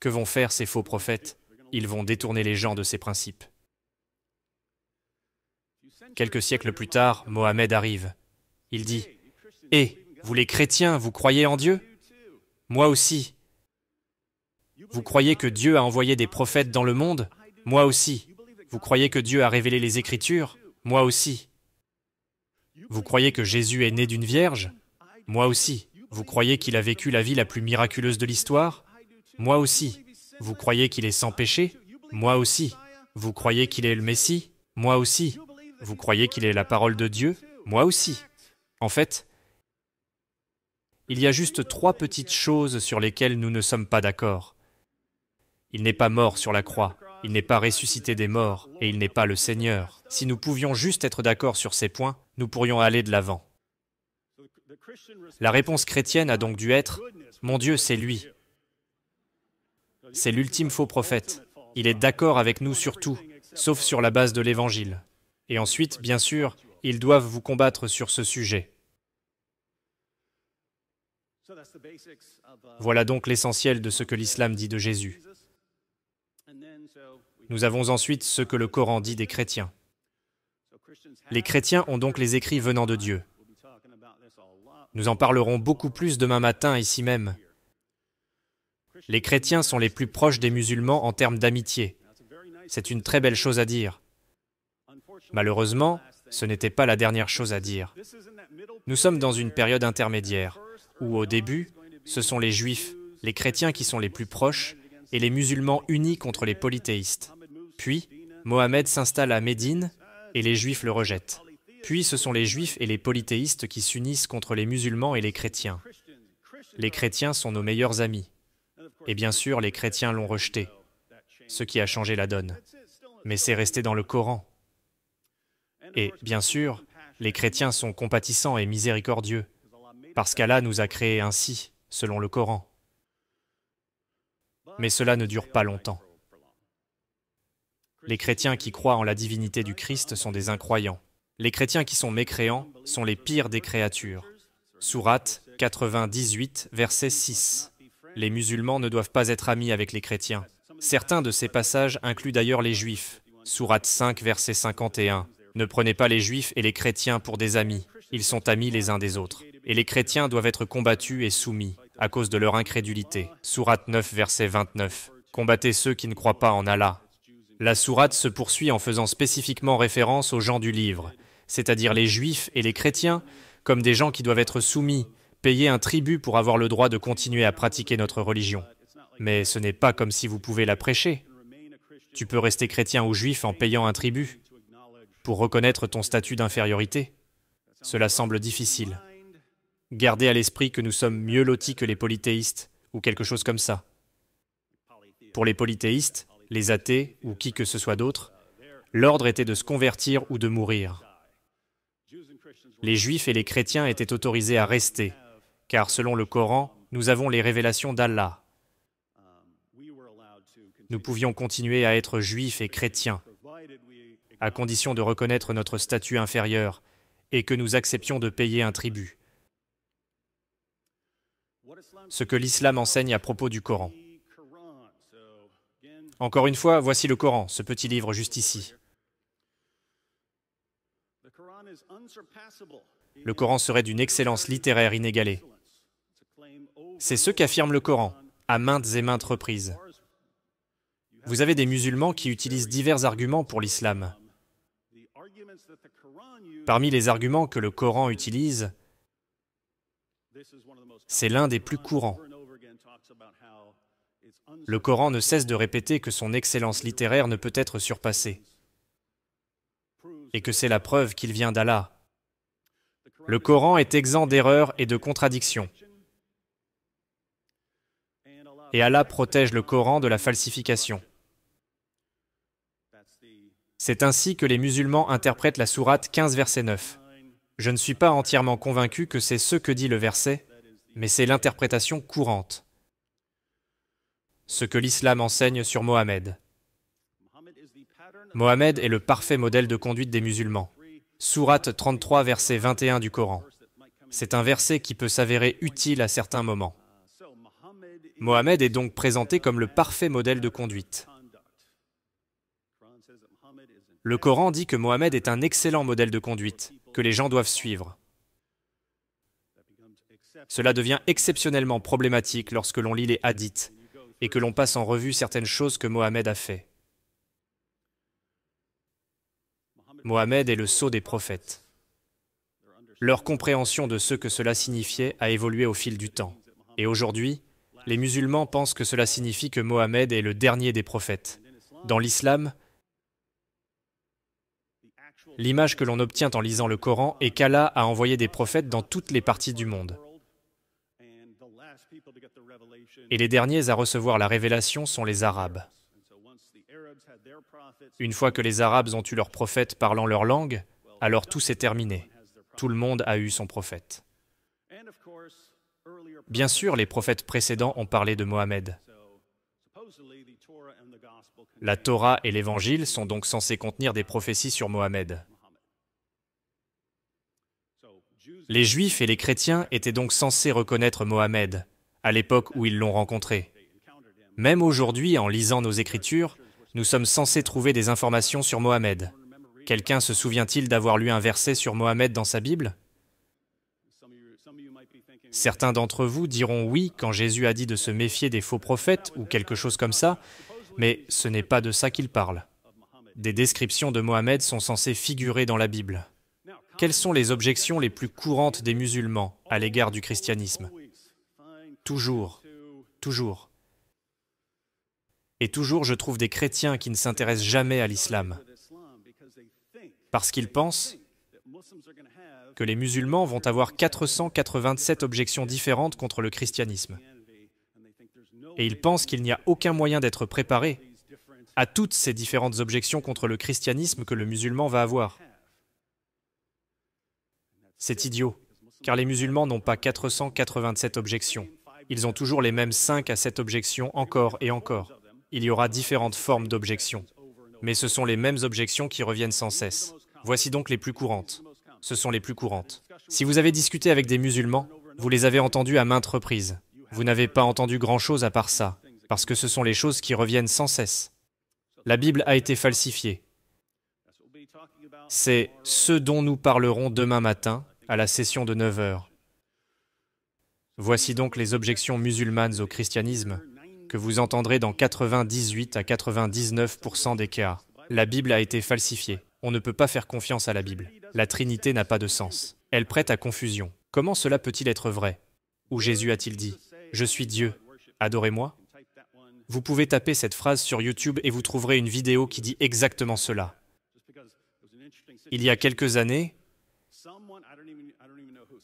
Que vont faire ces faux prophètes? Ils vont détourner les gens de ces principes. Quelques siècles plus tard, Mohammed arrive. Il dit « Eh, vous les chrétiens, vous croyez en Dieu? Moi aussi. Vous croyez que Dieu a envoyé des prophètes dans le monde? Moi aussi. Vous croyez que Dieu a révélé les Écritures? Moi aussi. Vous croyez que Jésus est né d'une vierge? Moi aussi. Vous croyez qu'il a vécu la vie la plus miraculeuse de l'histoire? Moi aussi. Vous croyez qu'il est sans péché? Moi aussi. Vous croyez qu'il est le Messie? Moi aussi. Vous croyez qu'il est la parole de Dieu? Moi aussi. En fait, il y a juste 3 petites choses sur lesquelles nous ne sommes pas d'accord. Il n'est pas mort sur la croix, il n'est pas ressuscité des morts, et il n'est pas le Seigneur. Si nous pouvions juste être d'accord sur ces points, nous pourrions aller de l'avant. La réponse chrétienne a donc dû être « Mon Dieu, c'est lui ». C'est l'ultime faux prophète. Il est d'accord avec nous sur tout, sauf sur la base de l'Évangile. Et ensuite, bien sûr, ils doivent vous combattre sur ce sujet. Voilà donc l'essentiel de ce que l'islam dit de Jésus. Nous avons ensuite ce que le Coran dit des chrétiens. Les chrétiens ont donc les écrits venant de Dieu. Nous en parlerons beaucoup plus demain matin ici même. Les chrétiens sont les plus proches des musulmans en termes d'amitié. C'est une très belle chose à dire. Malheureusement, ce n'était pas la dernière chose à dire. Nous sommes dans une période intermédiaire, où au début, ce sont les Juifs, les chrétiens qui sont les plus proches, et les musulmans unis contre les polythéistes. Puis, Mohammed s'installe à Médine, et les Juifs le rejettent. Puis, ce sont les Juifs et les polythéistes qui s'unissent contre les musulmans et les chrétiens. Les chrétiens sont nos meilleurs amis. Et bien sûr, les chrétiens l'ont rejeté, ce qui a changé la donne. Mais c'est resté dans le Coran. Et, bien sûr, les chrétiens sont compatissants et miséricordieux, parce qu'Allah nous a créés ainsi, selon le Coran. Mais cela ne dure pas longtemps. Les chrétiens qui croient en la divinité du Christ sont des incroyants. Les chrétiens qui sont mécréants sont les pires des créatures. Sourate 98, verset 6. Les musulmans ne doivent pas être amis avec les chrétiens. Certains de ces passages incluent d'ailleurs les juifs. Sourate 5, verset 51. Ne prenez pas les juifs et les chrétiens pour des amis. Ils sont amis les uns des autres. Et les chrétiens doivent être combattus et soumis à cause de leur incrédulité. Sourate 9, verset 29. Combattez ceux qui ne croient pas en Allah. La sourate se poursuit en faisant spécifiquement référence aux gens du livre, c'est-à-dire les Juifs et les chrétiens, comme des gens qui doivent être soumis, payer un tribut pour avoir le droit de continuer à pratiquer notre religion. Mais ce n'est pas comme si vous pouvez la prêcher. Tu peux rester chrétien ou juif en payant un tribut pour reconnaître ton statut d'infériorité. Cela semble difficile. Gardez à l'esprit que nous sommes mieux lotis que les polythéistes, ou quelque chose comme ça. Pour les polythéistes, les athées, ou qui que ce soit d'autre, l'ordre était de se convertir ou de mourir. Les juifs et les chrétiens étaient autorisés à rester, car selon le Coran, nous avons les révélations d'Allah. Nous pouvions continuer à être juifs et chrétiens, à condition de reconnaître notre statut inférieur et que nous acceptions de payer un tribut. Ce que l'islam enseigne à propos du Coran. Encore une fois, voici le Coran, ce petit livre juste ici. Le Coran serait d'une excellence littéraire inégalée. C'est ce qu'affirme le Coran, à maintes et maintes reprises. Vous avez des musulmans qui utilisent divers arguments pour l'islam. Parmi les arguments que le Coran utilise, c'est l'un des plus courants. Le Coran ne cesse de répéter que son excellence littéraire ne peut être surpassée, et que c'est la preuve qu'il vient d'Allah. Le Coran est exempt d'erreurs et de contradictions. Et Allah protège le Coran de la falsification. C'est ainsi que les musulmans interprètent la sourate 15, verset 9. Je ne suis pas entièrement convaincu que c'est ce que dit le verset, mais c'est l'interprétation courante. Ce que l'islam enseigne sur Mohammed. Mohammed est le parfait modèle de conduite des musulmans. Sourate 33, verset 21 du Coran. C'est un verset qui peut s'avérer utile à certains moments. Mohammed est donc présenté comme le parfait modèle de conduite. Le Coran dit que Mohammed est un excellent modèle de conduite, que les gens doivent suivre. Cela devient exceptionnellement problématique lorsque l'on lit les hadiths et que l'on passe en revue certaines choses que Mohammed a fait. Mohammed est le sceau des prophètes. Leur compréhension de ce que cela signifiait a évolué au fil du temps. Et aujourd'hui, les musulmans pensent que cela signifie que Mohammed est le dernier des prophètes. Dans l'islam, l'image que l'on obtient en lisant le Coran est qu'Allah a envoyé des prophètes dans toutes les parties du monde. Et les derniers à recevoir la révélation sont les Arabes. Une fois que les Arabes ont eu leur prophète parlant leur langue, alors tout s'est terminé. Tout le monde a eu son prophète. Bien sûr, les prophètes précédents ont parlé de Mohammed. La Torah et l'Évangile sont donc censés contenir des prophéties sur Mohammed. Les Juifs et les chrétiens étaient donc censés reconnaître Mohammed à l'époque où ils l'ont rencontré. Même aujourd'hui, en lisant nos Écritures, nous sommes censés trouver des informations sur Mohammed. Quelqu'un se souvient-il d'avoir lu un verset sur Mohammed dans sa Bible? Certains d'entre vous diront oui quand Jésus a dit de se méfier des faux prophètes ou quelque chose comme ça, mais ce n'est pas de ça qu'il parle. Des descriptions de Mohammed sont censées figurer dans la Bible. Quelles sont les objections les plus courantes des musulmans à l'égard du christianisme? Toujours. Et toujours, je trouve des chrétiens qui ne s'intéressent jamais à l'islam, parce qu'ils pensent que les musulmans vont avoir 487 objections différentes contre le christianisme. Et ils pensent qu'il n'y a aucun moyen d'être préparé à toutes ces différentes objections contre le christianisme que le musulman va avoir. C'est idiot, car les musulmans n'ont pas 487 objections. Ils ont toujours les mêmes 5 à 7 objections encore et encore. Il y aura différentes formes d'objections, mais ce sont les mêmes objections qui reviennent sans cesse. Voici donc les plus courantes. Ce sont les plus courantes. Si vous avez discuté avec des musulmans, vous les avez entendus à maintes reprises. Vous n'avez pas entendu grand-chose à part ça, parce que ce sont les choses qui reviennent sans cesse. La Bible a été falsifiée. C'est ce dont nous parlerons demain matin, à la session de 9 heures. Voici donc les objections musulmanes au christianisme que vous entendrez dans 98 à 99% des cas. La Bible a été falsifiée. On ne peut pas faire confiance à la Bible. La Trinité n'a pas de sens. Elle prête à confusion. Comment cela peut-il être vrai? Où Jésus a-t-il dit « Je suis Dieu, adorez-moi » Vous pouvez taper cette phrase sur YouTube et vous trouverez une vidéo qui dit exactement cela. Il y a quelques années,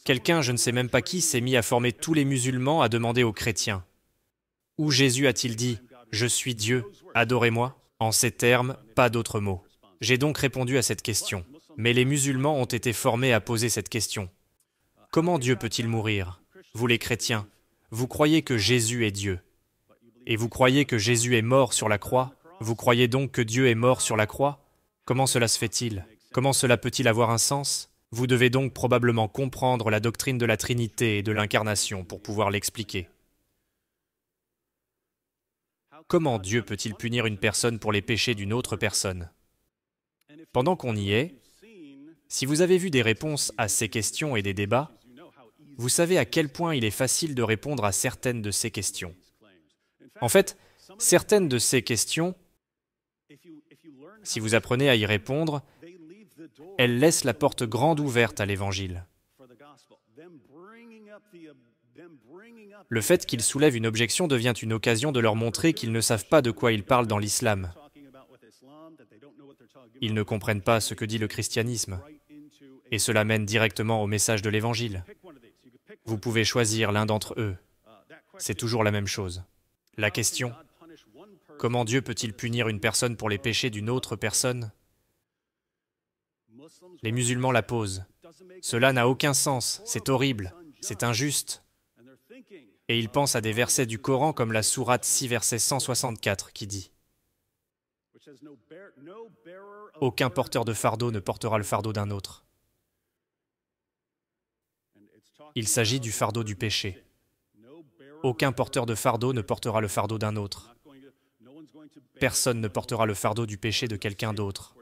quelqu'un, je ne sais même pas qui, s'est mis à former tous les musulmans à demander aux chrétiens « Où Jésus a-t-il dit « Je suis Dieu, adorez-moi » En ces termes, pas d'autres mots. J'ai donc répondu à cette question. Mais les musulmans ont été formés à poser cette question. Comment Dieu peut-il mourir? Vous les chrétiens, vous croyez que Jésus est Dieu. Et vous croyez que Jésus est mort sur la croix? Vous croyez donc que Dieu est mort sur la croix? Comment cela se fait-il? Comment cela peut-il avoir un sens? Vous devez donc probablement comprendre la doctrine de la Trinité et de l'incarnation pour pouvoir l'expliquer. Comment Dieu peut-il punir une personne pour les péchés d'une autre personne? Pendant qu'on y est, si vous avez vu des réponses à ces questions et des débats, vous savez à quel point il est facile de répondre à certaines de ces questions. En fait, certaines de ces questions, si vous apprenez à y répondre, elles laissent la porte grande ouverte à l'Évangile. Le fait qu'ils soulèvent une objection devient une occasion de leur montrer qu'ils ne savent pas de quoi ils parlent dans l'islam. Ils ne comprennent pas ce que dit le christianisme. Et cela mène directement au message de l'Évangile. Vous pouvez choisir l'un d'entre eux. C'est toujours la même chose. La question, comment Dieu peut-il punir une personne pour les péchés d'une autre personne? Les musulmans la posent. Cela n'a aucun sens, c'est horrible, c'est injuste. Et ils pensent à des versets du Coran comme la sourate 6, verset 164, qui dit « Aucun porteur de fardeau ne portera le fardeau d'un autre. » Il s'agit du fardeau du péché. Aucun porteur de fardeau ne portera le fardeau d'un autre. Personne ne portera le fardeau du péché de quelqu'un d'autre,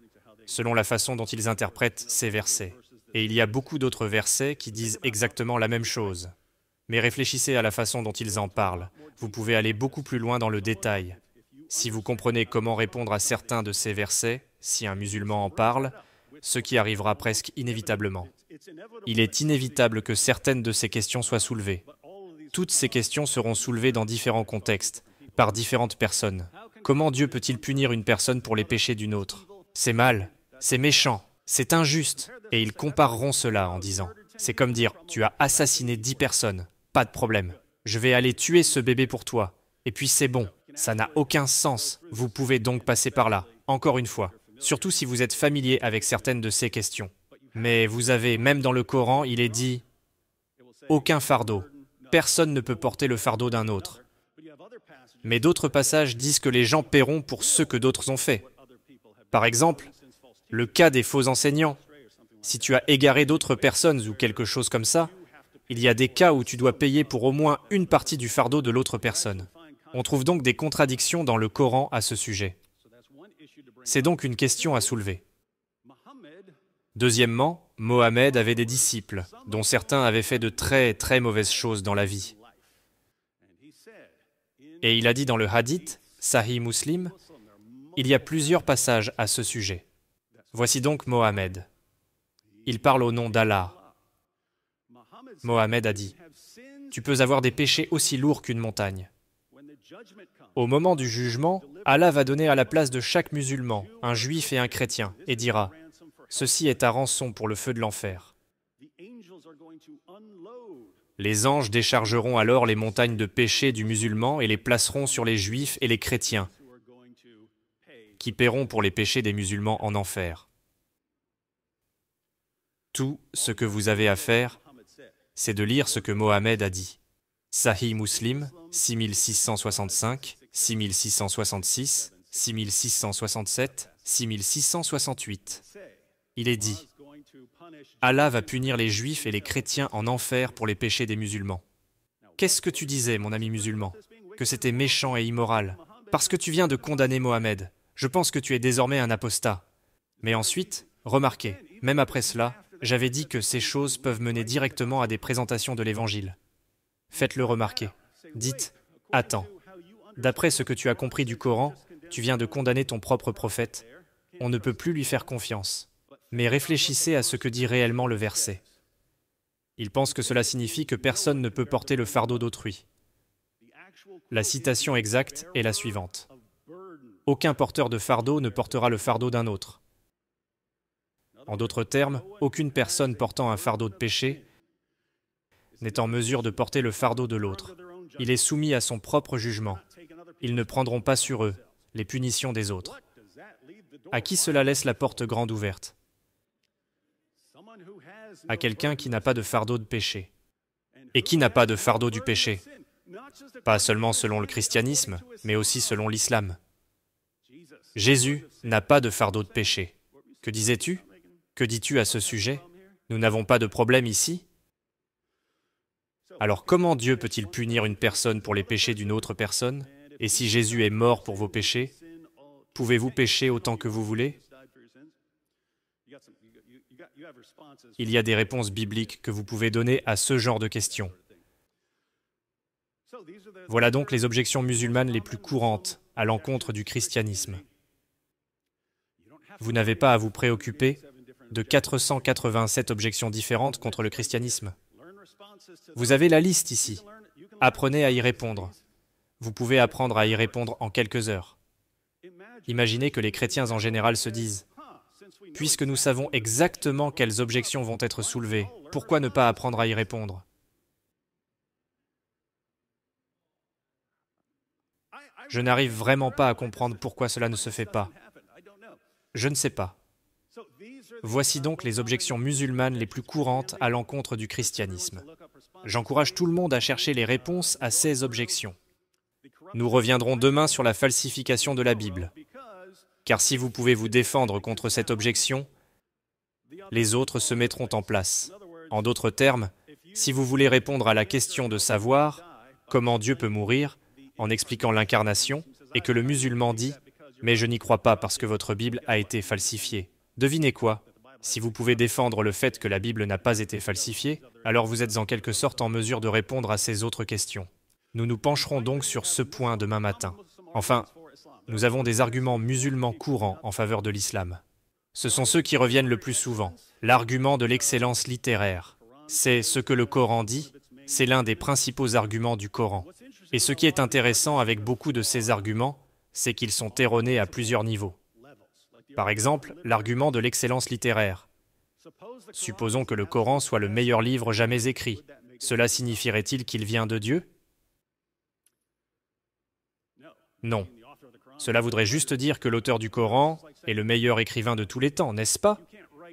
selon la façon dont ils interprètent ces versets. Et il y a beaucoup d'autres versets qui disent exactement la même chose. Mais réfléchissez à la façon dont ils en parlent. Vous pouvez aller beaucoup plus loin dans le détail. Si vous comprenez comment répondre à certains de ces versets, si un musulman en parle, ce qui arrivera presque inévitablement. Il est inévitable que certaines de ces questions soient soulevées. Toutes ces questions seront soulevées dans différents contextes, par différentes personnes. Comment Dieu peut-il punir une personne pour les péchés d'une autre? C'est mal, c'est méchant, c'est injuste. Et ils compareront cela en disant, c'est comme dire, tu as assassiné 10 personnes, pas de problème. Je vais aller tuer ce bébé pour toi. Et puis c'est bon, ça n'a aucun sens. Vous pouvez donc passer par là, encore une fois. Surtout si vous êtes familier avec certaines de ces questions. Mais vous avez, même dans le Coran, il est dit « Aucun fardeau. Personne ne peut porter le fardeau d'un autre. » Mais d'autres passages disent que les gens paieront pour ce que d'autres ont fait. Par exemple, le cas des faux enseignants. Si tu as égaré d'autres personnes ou quelque chose comme ça, il y a des cas où tu dois payer pour au moins une partie du fardeau de l'autre personne. On trouve donc des contradictions dans le Coran à ce sujet. C'est donc une question à soulever. Deuxièmement, Mohammed avait des disciples, dont certains avaient fait de très mauvaises choses dans la vie. Et il a dit dans le hadith, Sahih Muslim, il y a plusieurs passages à ce sujet. Voici donc Mohammed. Il parle au nom d'Allah. Mohammed a dit, « Tu peux avoir des péchés aussi lourds qu'une montagne. Au moment du jugement, Allah va donner à la place de chaque musulman, un juif et un chrétien, et dira, « Ceci est ta rançon pour le feu de l'enfer. » Les anges déchargeront alors les montagnes de péché du musulman et les placeront sur les juifs et les chrétiens, qui paieront pour les péchés des musulmans en enfer. Tout ce que vous avez à faire, c'est de lire ce que Mohammed a dit. Sahih Muslim, 6665, 6666, 6667, 6668. Il est dit, Allah va punir les juifs et les chrétiens en enfer pour les péchés des musulmans. Qu'est-ce que tu disais, mon ami musulman? Que c'était méchant et immoral. Parce que tu viens de condamner Mohammed, je pense que tu es désormais un apostat. Mais ensuite, remarquez, même après cela, j'avais dit que ces choses peuvent mener directement à des présentations de l'Évangile. Faites-le remarquer. Dites, attends, d'après ce que tu as compris du Coran, tu viens de condamner ton propre prophète. on ne peut plus lui faire confiance. Mais réfléchissez à ce que dit réellement le verset. Il pense que cela signifie que personne ne peut porter le fardeau d'autrui. La citation exacte est la suivante. Aucun porteur de fardeau ne portera le fardeau d'un autre. En d'autres termes, aucune personne portant un fardeau de péché n'est en mesure de porter le fardeau de l'autre. Il est soumis à son propre jugement. Ils ne prendront pas sur eux les punitions des autres. À qui cela laisse la porte grande ouverte? À quelqu'un qui n'a pas de fardeau de péché. Et qui n'a pas de fardeau du péché? Pas seulement selon le christianisme, mais aussi selon l'islam. Jésus n'a pas de fardeau de péché. Que disais-tu? Que dis-tu à ce sujet? Nous n'avons pas de problème ici? Alors comment Dieu peut-il punir une personne pour les péchés d'une autre personne? Et si Jésus est mort pour vos péchés, pouvez-vous pécher autant que vous voulez? Il y a des réponses bibliques que vous pouvez donner à ce genre de questions. Voilà donc les objections musulmanes les plus courantes à l'encontre du christianisme. Vous n'avez pas à vous préoccuper de 487 objections différentes contre le christianisme. Vous avez la liste ici. Apprenez à y répondre. Vous pouvez apprendre à y répondre en quelques heures. Imaginez que les chrétiens en général se disent « Puisque nous savons exactement quelles objections vont être soulevées, pourquoi ne pas apprendre à y répondre ?» Je n'arrive vraiment pas à comprendre pourquoi cela ne se fait pas. Je ne sais pas. Voici donc les objections musulmanes les plus courantes à l'encontre du christianisme. J'encourage tout le monde à chercher les réponses à ces objections. Nous reviendrons demain sur la falsification de la Bible. Car si vous pouvez vous défendre contre cette objection, les autres se mettront en place. En d'autres termes, si vous voulez répondre à la question de savoir comment Dieu peut mourir, en expliquant l'incarnation, et que le musulman dit « Mais je n'y crois pas parce que votre Bible a été falsifiée ». Devinez quoi? Si vous pouvez défendre le fait que la Bible n'a pas été falsifiée, alors vous êtes en quelque sorte en mesure de répondre à ces autres questions. Nous nous pencherons donc sur ce point demain matin. Enfin, nous avons des arguments musulmans courants en faveur de l'islam. Ce sont ceux qui reviennent le plus souvent. L'argument de l'excellence littéraire. C'est ce que le Coran dit, c'est l'un des principaux arguments du Coran. Et ce qui est intéressant avec beaucoup de ces arguments, c'est qu'ils sont erronés à plusieurs niveaux. Par exemple, l'argument de l'excellence littéraire. Supposons que le Coran soit le meilleur livre jamais écrit. Cela signifierait-il qu'il vient de Dieu? Non. Cela voudrait juste dire que l'auteur du Coran est le meilleur écrivain de tous les temps, n'est-ce pas?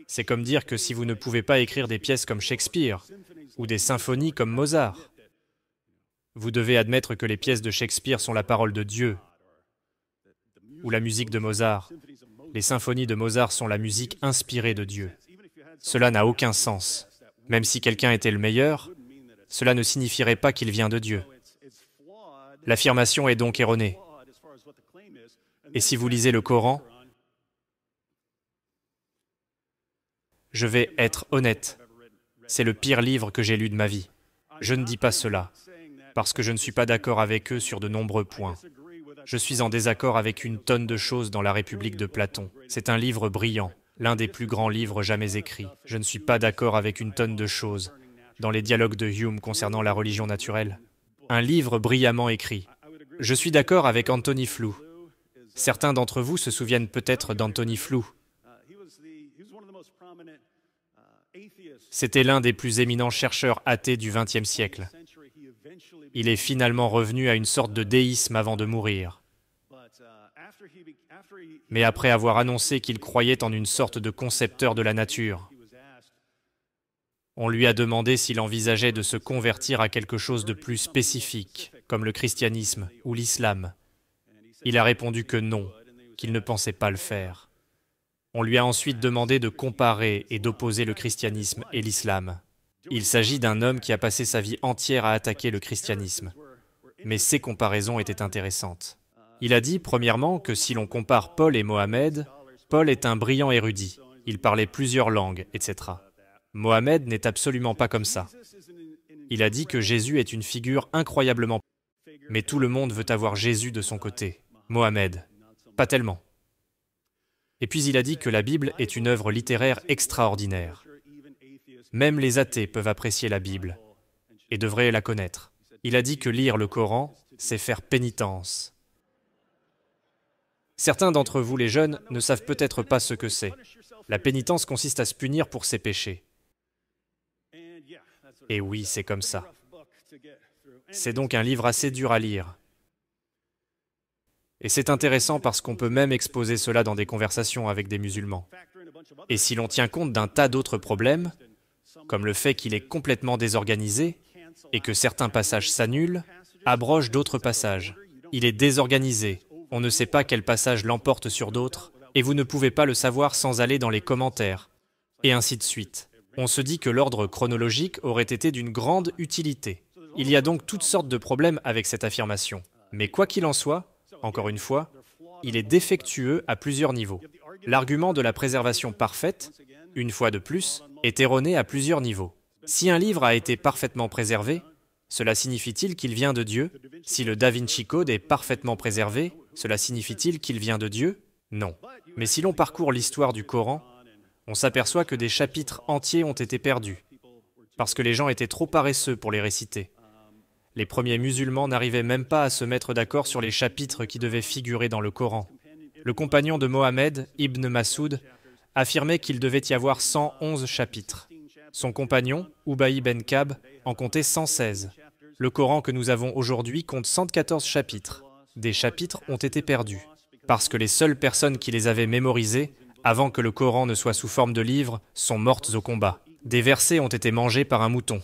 C'est comme dire que si vous ne pouvez pas écrire des pièces comme Shakespeare, ou des symphonies comme Mozart, vous devez admettre que les pièces de Shakespeare sont la parole de Dieu, ou la musique de Mozart. Les symphonies de Mozart sont la musique inspirée de Dieu. Cela n'a aucun sens. Même si quelqu'un était le meilleur, cela ne signifierait pas qu'il vient de Dieu. L'affirmation est donc erronée. Et si vous lisez le Coran, je vais être honnête, c'est le pire livre que j'ai lu de ma vie. Je ne dis pas cela, parce que je ne suis pas d'accord avec eux sur de nombreux points. Je suis en désaccord avec une tonne de choses dans la République de Platon. C'est un livre brillant, l'un des plus grands livres jamais écrits. Je ne suis pas d'accord avec une tonne de choses dans les dialogues de Hume concernant la religion naturelle. Un livre brillamment écrit. Je suis d'accord avec Antony Flew. Certains d'entre vous se souviennent peut-être d'Antony Flew. C'était l'un des plus éminents chercheurs athées du XXe siècle. Il est finalement revenu à une sorte de déisme avant de mourir. Mais après avoir annoncé qu'il croyait en une sorte de concepteur de la nature, on lui a demandé s'il envisageait de se convertir à quelque chose de plus spécifique, comme le christianisme ou l'islam. Il a répondu que non, qu'il ne pensait pas le faire. On lui a ensuite demandé de comparer et d'opposer le christianisme et l'islam. Il s'agit d'un homme qui a passé sa vie entière à attaquer le christianisme. Mais ces comparaisons étaient intéressantes. Il a dit, premièrement, que si l'on compare Paul et Mohammed, Paul est un brillant érudit. Il parlait plusieurs langues, etc. Mohammed n'est absolument pas comme ça. Il a dit que Jésus est une figure incroyablement... Mais tout le monde veut avoir Jésus de son côté. Mohammed, pas tellement. Et puis il a dit que la Bible est une œuvre littéraire extraordinaire. Même les athées peuvent apprécier la Bible et devraient la connaître. Il a dit que lire le Coran, c'est faire pénitence. Certains d'entre vous, les jeunes, ne savent peut-être pas ce que c'est. La pénitence consiste à se punir pour ses péchés. Et oui, c'est comme ça. C'est donc un livre assez dur à lire. Et c'est intéressant parce qu'on peut même exposer cela dans des conversations avec des musulmans. Et si l'on tient compte d'un tas d'autres problèmes, comme le fait qu'il est complètement désorganisé et que certains passages s'annulent, abrogent d'autres passages. Il est désorganisé, on ne sait pas quel passage l'emporte sur d'autres, et vous ne pouvez pas le savoir sans aller dans les commentaires, et ainsi de suite. On se dit que l'ordre chronologique aurait été d'une grande utilité. Il y a donc toutes sortes de problèmes avec cette affirmation. Mais quoi qu'il en soit, encore une fois, il est défectueux à plusieurs niveaux. L'argument de la préservation parfaite, une fois de plus, est erroné à plusieurs niveaux. Si un livre a été parfaitement préservé, cela signifie-t-il qu'il vient de Dieu? Si le Da Vinci Code est parfaitement préservé, cela signifie-t-il qu'il vient de Dieu? Non. Mais si l'on parcourt l'histoire du Coran, on s'aperçoit que des chapitres entiers ont été perdus, parce que les gens étaient trop paresseux pour les réciter. Les premiers musulmans n'arrivaient même pas à se mettre d'accord sur les chapitres qui devaient figurer dans le Coran. Le compagnon de Mohammed, Ibn Masoud, affirmait qu'il devait y avoir 111 chapitres. Son compagnon, Ubay ben Kab, en comptait 116. Le Coran que nous avons aujourd'hui compte 114 chapitres. Des chapitres ont été perdus, parce que les seules personnes qui les avaient mémorisés, avant que le Coran ne soit sous forme de livre, sont mortes au combat. Des versets ont été mangés par un mouton.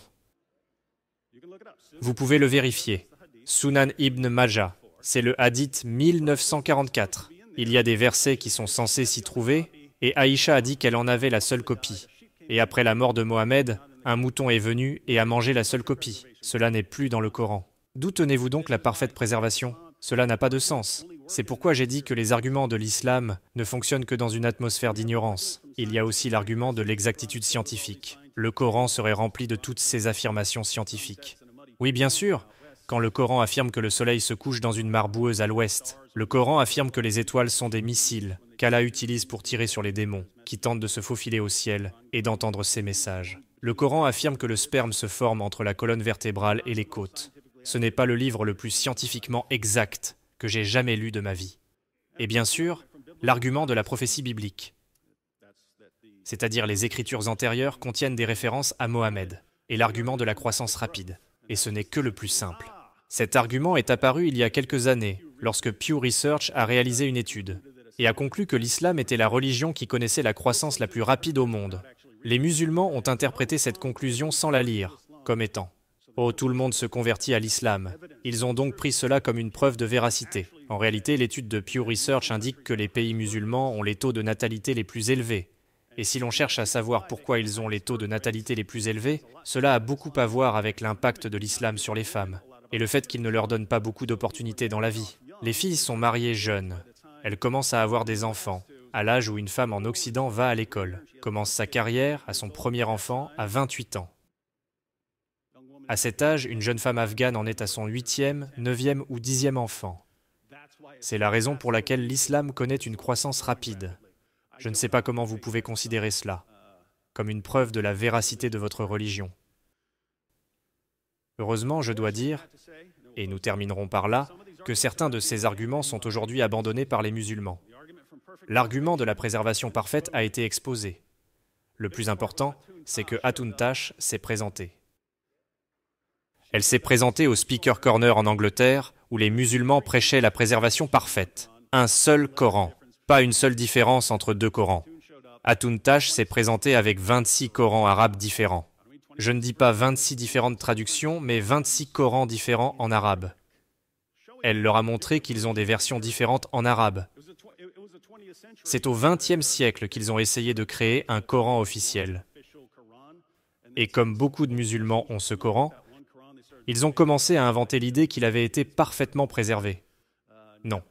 Vous pouvez le vérifier. Sunan ibn Majah, c'est le hadith 1944. Il y a des versets qui sont censés s'y trouver, et Aïcha a dit qu'elle en avait la seule copie. Et après la mort de Mohammed, un mouton est venu et a mangé la seule copie. Cela n'est plus dans le Coran. D'où tenez-vous donc la parfaite préservation? Cela n'a pas de sens. C'est pourquoi j'ai dit que les arguments de l'islam ne fonctionnent que dans une atmosphère d'ignorance. Il y a aussi l'argument de l'exactitude scientifique. Le Coran serait rempli de toutes ces affirmations scientifiques. Oui, bien sûr, quand le Coran affirme que le soleil se couche dans une mare boueuse à l'ouest, le Coran affirme que les étoiles sont des missiles qu'Allah utilise pour tirer sur les démons, qui tentent de se faufiler au ciel et d'entendre ses messages. Le Coran affirme que le sperme se forme entre la colonne vertébrale et les côtes. Ce n'est pas le livre le plus scientifiquement exact que j'ai jamais lu de ma vie. Et bien sûr, l'argument de la prophétie biblique, c'est-à-dire les écritures antérieures contiennent des références à Mohammed, et l'argument de la croissance rapide. Et ce n'est que le plus simple. Cet argument est apparu il y a quelques années, lorsque Pew Research a réalisé une étude, et a conclu que l'islam était la religion qui connaissait la croissance la plus rapide au monde. Les musulmans ont interprété cette conclusion sans la lire, comme étant « Oh, tout le monde se convertit à l'islam ». Ils ont donc pris cela comme une preuve de véracité. En réalité, l'étude de Pew Research indique que les pays musulmans ont les taux de natalité les plus élevés. Et si l'on cherche à savoir pourquoi ils ont les taux de natalité les plus élevés, cela a beaucoup à voir avec l'impact de l'islam sur les femmes, et le fait qu'il ne leur donne pas beaucoup d'opportunités dans la vie. Les filles sont mariées jeunes. Elles commencent à avoir des enfants, à l'âge où une femme en Occident va à l'école, commence sa carrière à son premier enfant à 28 ans. À cet âge, une jeune femme afghane en est à son 8e, 9e ou 10e enfant. C'est la raison pour laquelle l'islam connaît une croissance rapide. Je ne sais pas comment vous pouvez considérer cela, comme une preuve de la véracité de votre religion. Heureusement, je dois dire, et nous terminerons par là, que certains de ces arguments sont aujourd'hui abandonnés par les musulmans. L'argument de la préservation parfaite a été exposé. Le plus important, c'est que Hatun Tash s'est présentée. Elle s'est présentée au Speaker Corner en Angleterre, où les musulmans prêchaient la préservation parfaite. Un seul Coran, pas une seule différence entre deux Corans. Hatun Tash s'est présentée avec 26 Corans arabes différents. Je ne dis pas 26 différentes traductions, mais 26 Corans différents en arabe. Elle leur a montré qu'ils ont des versions différentes en arabe. C'est au XXe siècle qu'ils ont essayé de créer un Coran officiel. Et comme beaucoup de musulmans ont ce Coran, ils ont commencé à inventer l'idée qu'il avait été parfaitement préservé. Non.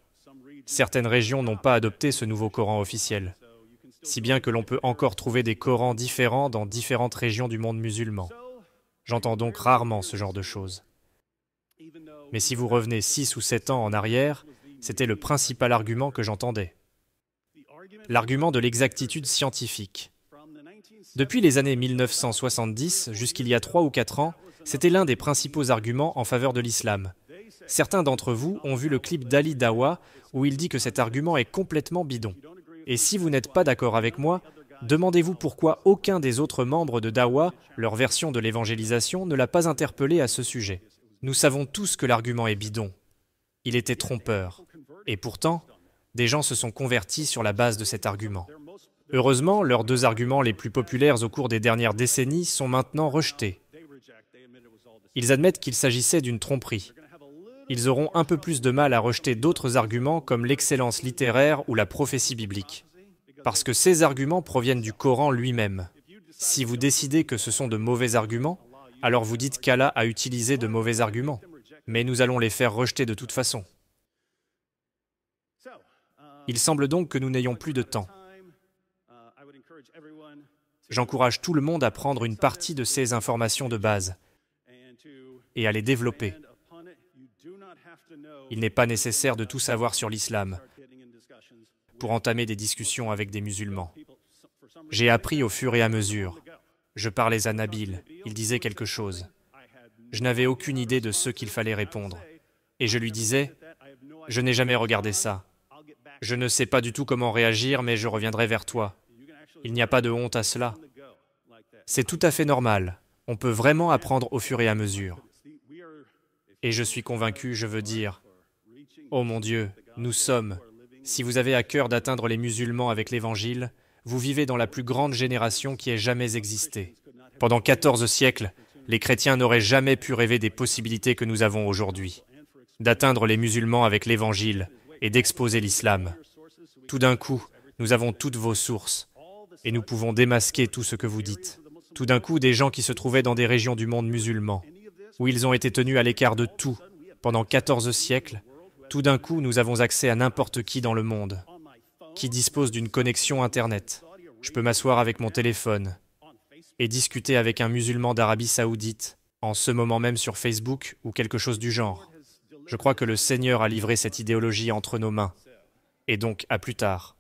Certaines régions n'ont pas adopté ce nouveau Coran officiel, si bien que l'on peut encore trouver des Corans différents dans différentes régions du monde musulman. J'entends donc rarement ce genre de choses. Mais si vous revenez 6 ou 7 ans en arrière, c'était le principal argument que j'entendais. l'argument de l'exactitude scientifique. Depuis les années 1970, jusqu'il y a 3 ou 4 ans, c'était l'un des principaux arguments en faveur de l'islam. Certains d'entre vous ont vu le clip d'Ali Dawa où il dit que cet argument est complètement bidon. Et si vous n'êtes pas d'accord avec moi, demandez-vous pourquoi aucun des autres membres de Dawa, leur version de l'évangélisation, ne l'a pas interpellé à ce sujet. Nous savons tous que l'argument est bidon. Il était trompeur. Et pourtant, des gens se sont convertis sur la base de cet argument. Heureusement, leurs 2 arguments les plus populaires au cours des dernières décennies sont maintenant rejetés. Ils admettent qu'il s'agissait d'une tromperie. Ils auront un peu plus de mal à rejeter d'autres arguments comme l'excellence littéraire ou la prophétie biblique. Parce que ces arguments proviennent du Coran lui-même. Si vous décidez que ce sont de mauvais arguments, alors vous dites qu'Allah a utilisé de mauvais arguments. Mais nous allons les faire rejeter de toute façon. Il semble donc que nous n'ayons plus de temps. J'encourage tout le monde à prendre une partie de ces informations de base et à les développer. Il n'est pas nécessaire de tout savoir sur l'islam pour entamer des discussions avec des musulmans. J'ai appris au fur et à mesure. Je parlais à Nabil, il disait quelque chose. Je n'avais aucune idée de ce qu'il fallait répondre. Et je lui disais, « Je n'ai jamais regardé ça. Je ne sais pas du tout comment réagir, mais je reviendrai vers toi. Il n'y a pas de honte à cela. C'est tout à fait normal. On peut vraiment apprendre au fur et à mesure. » Et je suis convaincu, je veux dire, « Oh mon Dieu, nous sommes, si vous avez à cœur d'atteindre les musulmans avec l'Évangile, vous vivez dans la plus grande génération qui ait jamais existé. Pendant 14 siècles, les chrétiens n'auraient jamais pu rêver des possibilités que nous avons aujourd'hui, d'atteindre les musulmans avec l'Évangile et d'exposer l'islam. Tout d'un coup, nous avons toutes vos sources, et nous pouvons démasquer tout ce que vous dites. Tout d'un coup, des gens qui se trouvaient dans des régions du monde musulman, où ils ont été tenus à l'écart de tout pendant 14 siècles, tout d'un coup, nous avons accès à n'importe qui dans le monde, qui dispose d'une connexion Internet. Je peux m'asseoir avec mon téléphone et discuter avec un musulman d'Arabie Saoudite, en ce moment même sur Facebook ou quelque chose du genre. Je crois que le Seigneur a livré cette idéologie entre nos mains. Et donc, à plus tard.